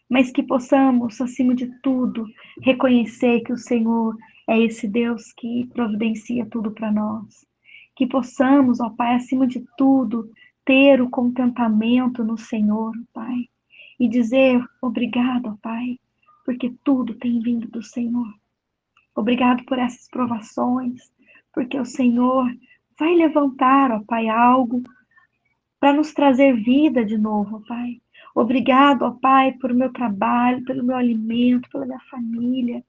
Mas que possamos, acima de tudo, reconhecer que o Senhor é esse Deus que providencia tudo para nós. Que possamos, ó Pai, acima de tudo, ter o contentamento no Senhor, Pai. E dizer obrigado, ó Pai, porque tudo tem vindo do Senhor. Obrigado por essas provações, porque o Senhor vai levantar, ó Pai, algo para nos trazer vida de novo, ó Pai. Obrigado, ó Pai, pelo meu trabalho, pelo meu alimento, pela minha família.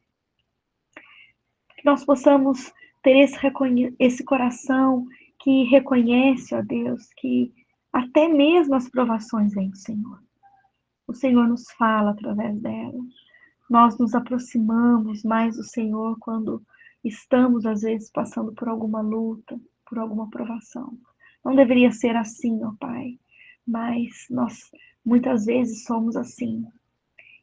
Que nós possamos ter esse coração que reconhece, ó Deus, que até mesmo as provações vêm do Senhor. O Senhor nos fala através delas. Nós nos aproximamos mais do Senhor quando estamos, às vezes, passando por alguma luta, por alguma provação. Não deveria ser assim, ó Pai, mas nós muitas vezes somos assim.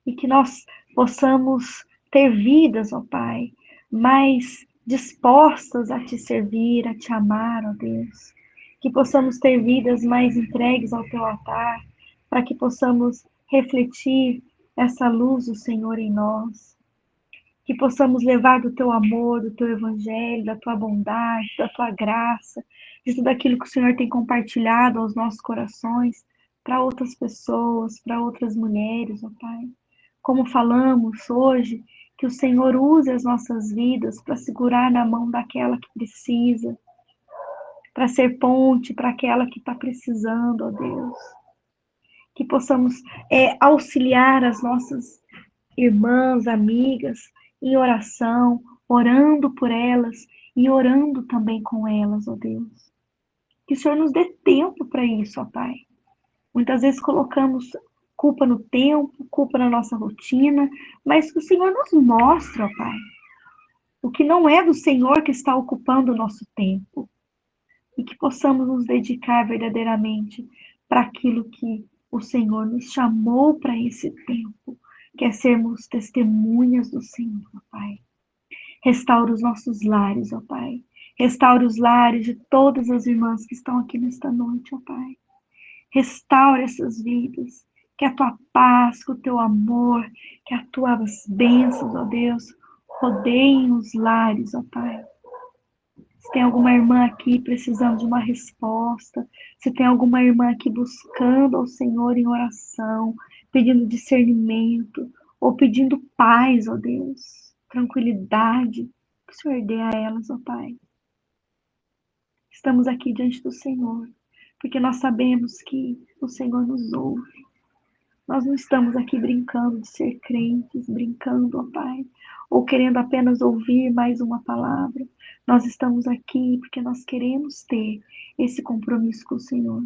E que nós possamos ter vidas, ó Pai, mais dispostas a te servir, a te amar, ó Deus. Que possamos ter vidas mais entregues ao teu altar, para que possamos refletir essa luz do Senhor em nós. Que possamos levar do teu amor, do teu evangelho, da tua bondade, da tua graça, de tudo aquilo que o Senhor tem compartilhado aos nossos corações, para outras pessoas, para outras mulheres, ó Pai. Como falamos hoje, que o Senhor use as nossas vidas para segurar na mão daquela que precisa, para ser ponte para aquela que está precisando, ó Deus. Que possamos auxiliar as nossas irmãs, amigas, em oração, orando por elas e orando também com elas, ó Deus. Que o Senhor nos dê tempo para isso, ó Pai. Muitas vezes colocamos culpa no tempo, culpa na nossa rotina, mas que o Senhor nos mostre, ó Pai, o que não é do Senhor que está ocupando o nosso tempo. E que possamos nos dedicar verdadeiramente para aquilo que o Senhor nos chamou para esse tempo, que é sermos testemunhas do Senhor, ó Pai. Restaura os nossos lares, ó Pai. Restaura os lares de todas as irmãs que estão aqui nesta noite, ó Pai. Restaura essas vidas, que a tua paz, que o teu amor, que as tuas bênçãos, ó Deus, rodeiem os lares, ó Pai. Se tem alguma irmã aqui precisando de uma resposta, se tem alguma irmã aqui buscando ao Senhor em oração, pedindo discernimento, ou pedindo paz, ó Deus, tranquilidade, que o Senhor dê a elas, ó Pai. Estamos aqui diante do Senhor, porque nós sabemos que o Senhor nos ouve. Nós não estamos aqui brincando de ser crentes, brincando, ó Pai, ou querendo apenas ouvir mais uma palavra. Nós estamos aqui porque nós queremos ter esse compromisso com o Senhor.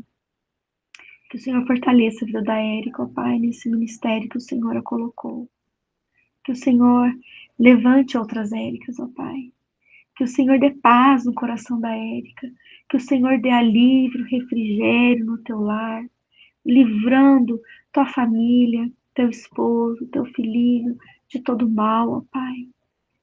Que o Senhor fortaleça a vida da Érica, ó Pai, nesse ministério que o Senhor a colocou. Que o Senhor levante outras Éricas, ó Pai. Que o Senhor dê paz no coração da Érica. Que o Senhor dê alívio, refrigério no teu lar, livrando tua família, teu esposo, teu filhinho de todo mal, ó Pai.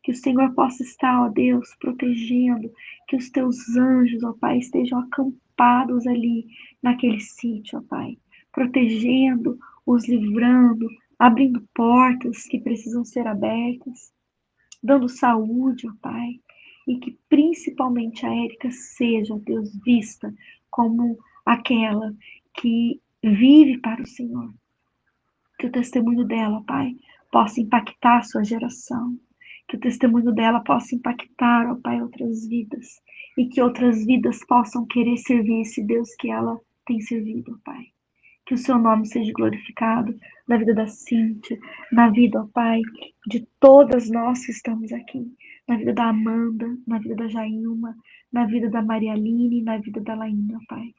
Que o Senhor possa estar, ó Deus, protegendo, que os teus anjos, ó Pai, estejam acampados ali naquele sítio, ó Pai, protegendo, os livrando, abrindo portas que precisam ser abertas, dando saúde, ó Pai, e que principalmente a Érica seja, ó Deus, vista como aquela que vive para o Senhor. Que o testemunho dela, Pai, possa impactar a sua geração. Que o testemunho dela possa impactar, ó Pai, outras vidas. E que outras vidas possam querer servir esse Deus que ela tem servido, ó Pai. Que o seu nome seja glorificado na vida da Cíntia, na vida, ó Pai, de todas nós que estamos aqui. Na vida da Amanda, na vida da Jailma, na vida da Maria Aline, na vida da Laína, ó Pai.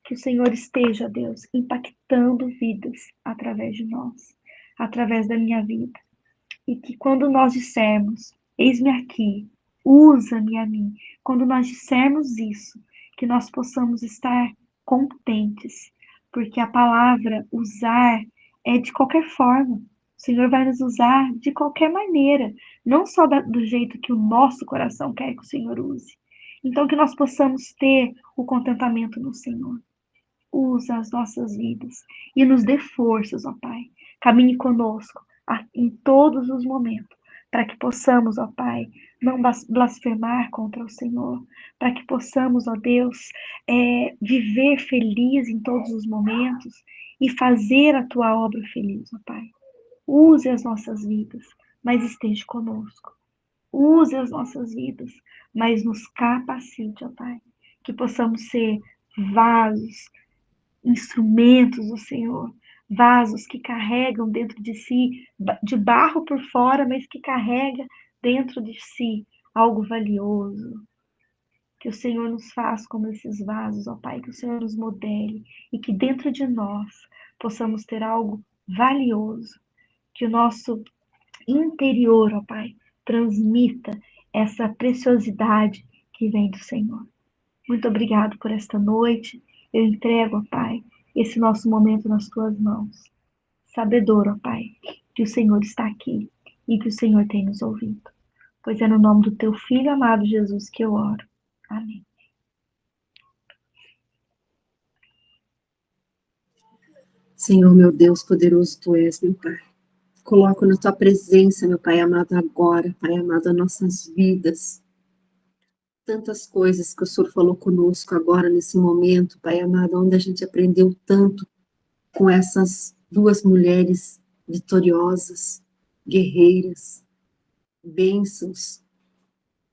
Que o Senhor esteja, Deus, impactando vidas através de nós, através da minha vida. E que quando nós dissermos, eis-me aqui, usa-me a mim, quando nós dissermos isso, que nós possamos estar contentes, porque a palavra usar é de qualquer forma. O Senhor vai nos usar de qualquer maneira, não só do jeito que o nosso coração quer que o Senhor use. Então que nós possamos ter o contentamento no Senhor. Usa as nossas vidas e nos dê forças, ó Pai. Caminhe conosco em todos os momentos, para que possamos, ó Pai, não blasfemar contra o Senhor, para que possamos, ó Deus, viver feliz em todos os momentos e fazer a Tua obra feliz, ó Pai. Use as nossas vidas, mas esteja conosco. Use as nossas vidas, mas nos capacite, ó Pai, que possamos ser vasos, instrumentos do Senhor, vasos que carregam dentro de si, de barro por fora, mas que carrega dentro de si algo valioso, Que o Senhor nos faça como esses vasos, ó Pai, que o Senhor nos modele e que dentro de nós possamos ter algo valioso, que o nosso interior, ó Pai, transmita essa preciosidade que vem do Senhor. Muito obrigado por esta noite. Eu entrego, ó Pai, esse nosso momento nas tuas mãos. Sabedor, ó Pai, que o Senhor está aqui e que o Senhor tem nos ouvido. Pois é no nome do teu Filho amado Jesus que eu oro. Amém. Senhor, meu Deus, poderoso Tu és, meu Pai. Coloco na Tua presença, meu Pai amado, agora, Pai amado, as nossas vidas. Tantas coisas que o Senhor falou conosco agora, nesse momento, Pai amado, onde a gente aprendeu tanto com essas duas mulheres vitoriosas, guerreiras, bênçãos,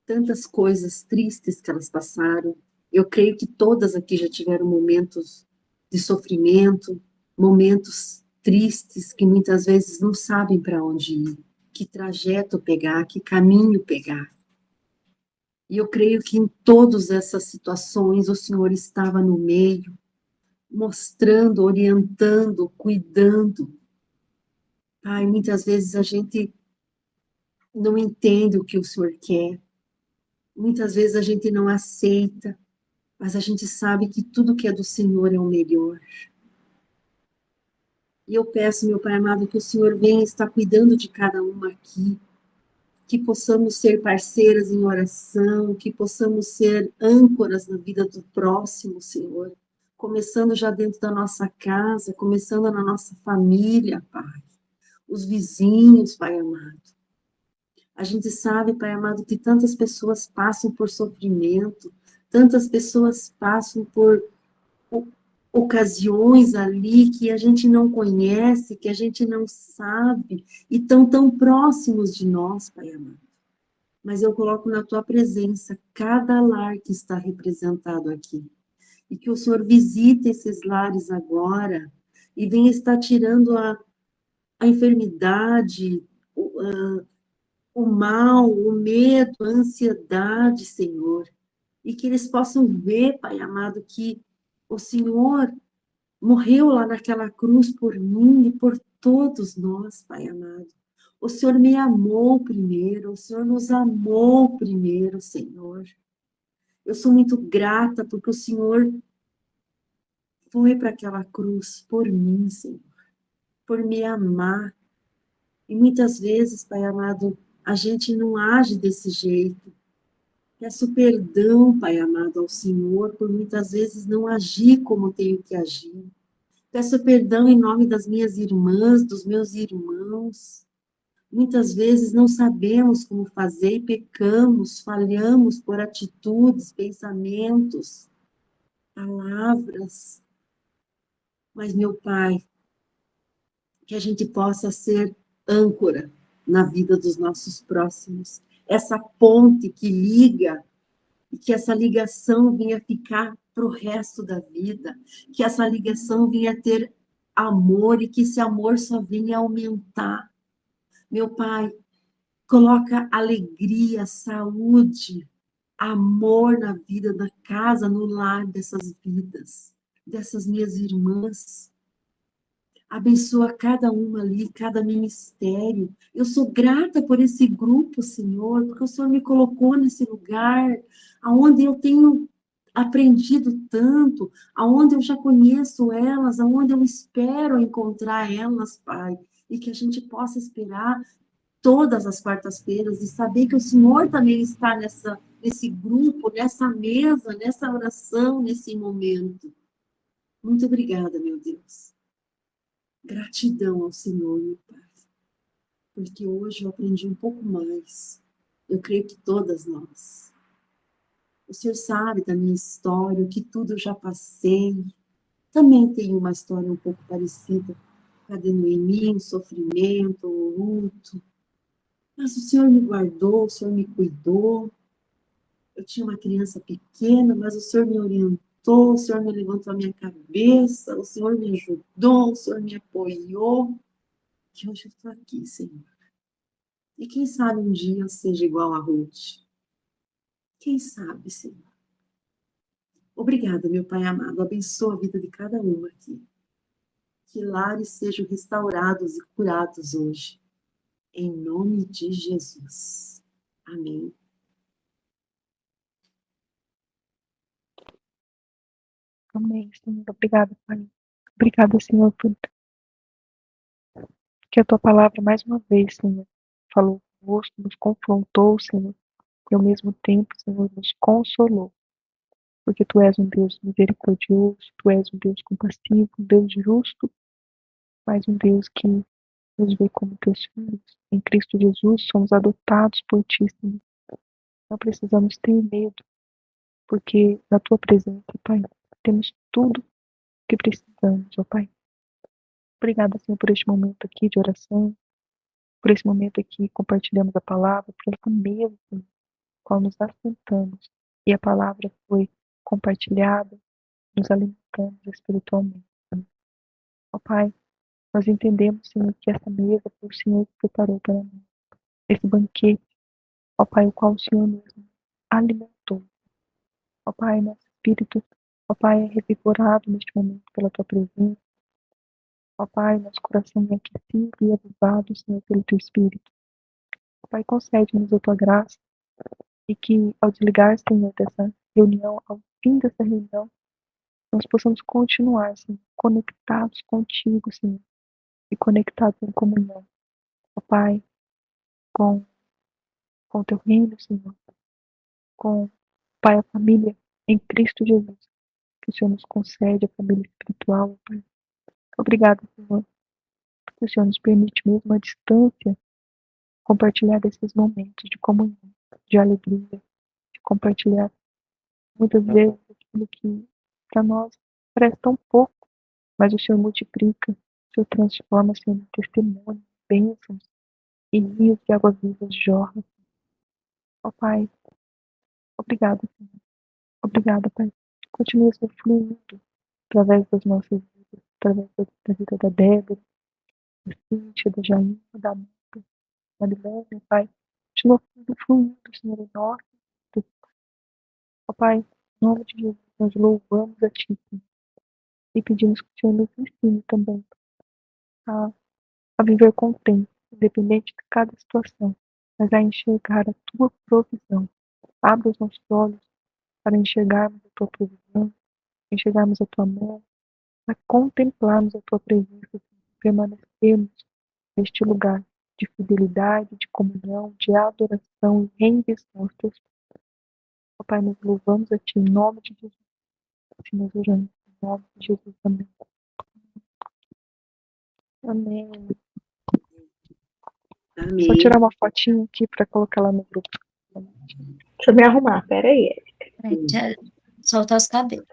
tantas coisas tristes que elas passaram. Eu creio que todas aqui já tiveram momentos de sofrimento, momentos tristes que muitas vezes não sabem para onde ir, que trajeto pegar, que caminho pegar. E eu creio que em todas essas situações o Senhor estava no meio, mostrando, orientando, cuidando. Pai, muitas vezes a gente não entende o que o Senhor quer, muitas vezes a gente não aceita, mas a gente sabe que tudo que é do Senhor é o melhor. E eu peço, meu Pai amado, que o Senhor venha estar cuidando de cada uma aqui, que possamos ser parceiras em oração, que possamos ser âncoras na vida do próximo, Senhor, começando já dentro da nossa casa, começando na nossa família, Pai, os vizinhos, Pai amado. A gente sabe, Pai amado, que tantas pessoas passam por sofrimento, tantas pessoas passam por ocasiões ali que a gente não conhece, que a gente não sabe, e estão tão próximos de nós, Pai amado. Mas eu coloco na Tua presença cada lar que está representado aqui. E que o Senhor visite esses lares agora e venha estar tirando a enfermidade, o mal, o medo, a ansiedade, Senhor. E que eles possam ver, Pai amado, que o Senhor morreu lá naquela cruz por mim e por todos nós, Pai amado. O Senhor me amou primeiro, o Senhor nos amou primeiro, Senhor. Eu sou muito grata porque o Senhor foi para aquela cruz por mim, Senhor, por me amar. E muitas vezes, Pai amado, a gente não age desse jeito. Peço perdão, Pai amado, ao Senhor, por muitas vezes não agir como tenho que agir. Peço perdão em nome das minhas irmãs, dos meus irmãos. Muitas vezes não sabemos como fazer e pecamos, falhamos por atitudes, pensamentos, palavras. Mas, meu Pai, que a gente possa ser âncora na vida dos nossos próximos. Essa ponte que liga, e que essa ligação venha ficar para o resto da vida, que essa ligação venha ter amor e que esse amor só venha aumentar. Meu Pai, coloca alegria, saúde, amor na vida, na casa, no lar dessas vidas, dessas minhas irmãs. Abençoa cada uma ali, cada ministério. Eu sou grata por esse grupo, Senhor, porque o Senhor me colocou nesse lugar, aonde eu tenho aprendido tanto, aonde eu já conheço elas, aonde eu espero encontrar elas, Pai, e que a gente possa esperar todas as quartas-feiras e saber que o Senhor também está nesse grupo, nessa mesa, nessa oração, nesse momento. Muito obrigada, meu Deus. Gratidão ao Senhor, meu Pai, porque hoje eu aprendi um pouco mais. Eu creio que todas nós. O Senhor sabe da minha história, o que tudo eu já passei. Também tenho uma história um pouco parecida. Cadê em mim, o sofrimento, o luto. Mas o Senhor me guardou, o Senhor me cuidou. Eu tinha uma criança pequena, mas o Senhor me orientou, o Senhor me levantou a minha cabeça, o Senhor me ajudou, o Senhor me apoiou. E hoje eu estou aqui, Senhor. E quem sabe um dia eu seja igual a Ruth. Quem sabe, Senhor? Obrigada, meu Pai amado. Abençoa a vida de cada uma aqui. Que lares sejam restaurados e curados hoje. Em nome de Jesus. Amém. Amém, Senhor. Obrigada, Pai. Obrigada, Senhor, por que a tua palavra, mais uma vez, Senhor, falou conosco, nos confrontou, Senhor, e ao mesmo tempo, Senhor, nos consolou. Porque tu és um Deus misericordioso, tu és um Deus compassivo, um Deus justo, mas um Deus que nos vê como teus filhos. Em Cristo Jesus somos adotados por ti, Senhor. Não precisamos ter medo, porque na tua presença, Pai, temos tudo que precisamos, ó Pai. Obrigada, Senhor, por este momento aqui de oração, por esse momento aqui compartilhamos a palavra, por essa mesa, Senhor, qual nos assentamos e a palavra foi compartilhada, nos alimentamos espiritualmente. Ó Pai, nós entendemos, Senhor, que essa mesa foi o Senhor que preparou para nós. Esse banquete, ó Pai, o qual o Senhor mesmo alimentou. Ó Pai, nosso espírito, ó Pai, é revigorado neste momento pela tua presença. Ó Pai, nosso coração é aquecido e avivado, Senhor, pelo teu espírito. Ó Pai, concede-nos a tua graça e que ao desligar, Senhor, dessa reunião, ao fim dessa reunião, nós possamos continuar, Senhor, conectados contigo, Senhor, e conectados em comunhão. Ó Pai, com o teu reino, Senhor, com, Pai, a família em Cristo Jesus, que o Senhor nos concede, a família espiritual, Pai. Obrigado, Senhor, porque o Senhor nos permite mesmo à distância compartilhar desses momentos de comunhão, de alegria, de compartilhar muitas vezes aquilo que para nós parece tão pouco, mas o Senhor multiplica, o Senhor transforma, Senhor, em testemunho, bênçãos e rios de água viva jorram. Ó Pai, obrigado, Senhor. Obrigada, Pai. Continua, Senhor, fluindo através das nossas vidas, através da vida da Débora, da Cíntia, da Jair, da Amanda, da Marilene, Pai. Continua fluindo, Senhor, em nós. Ó Pai, em nome de Jesus, nós louvamos a Ti, Senhor, e pedimos que o Senhor nos ensine também a viver contente, independente de cada situação, mas a enxergar a Tua provisão. Abra os nossos olhos para enxergarmos a Tua provisão, enxergarmos a Tua mão, para contemplarmos a Tua presença, permanecermos neste lugar de fidelidade, de comunhão, de adoração e rendição aos Teus pés. Ó Pai, nós louvamos a Ti em nome de Jesus. Assim nós oramos em nome de Jesus. Amém. Amém. Amém. Só tirar uma fotinha aqui para colocar lá no grupo. Deixa eu me arrumar, peraí. Soltar os cabelos.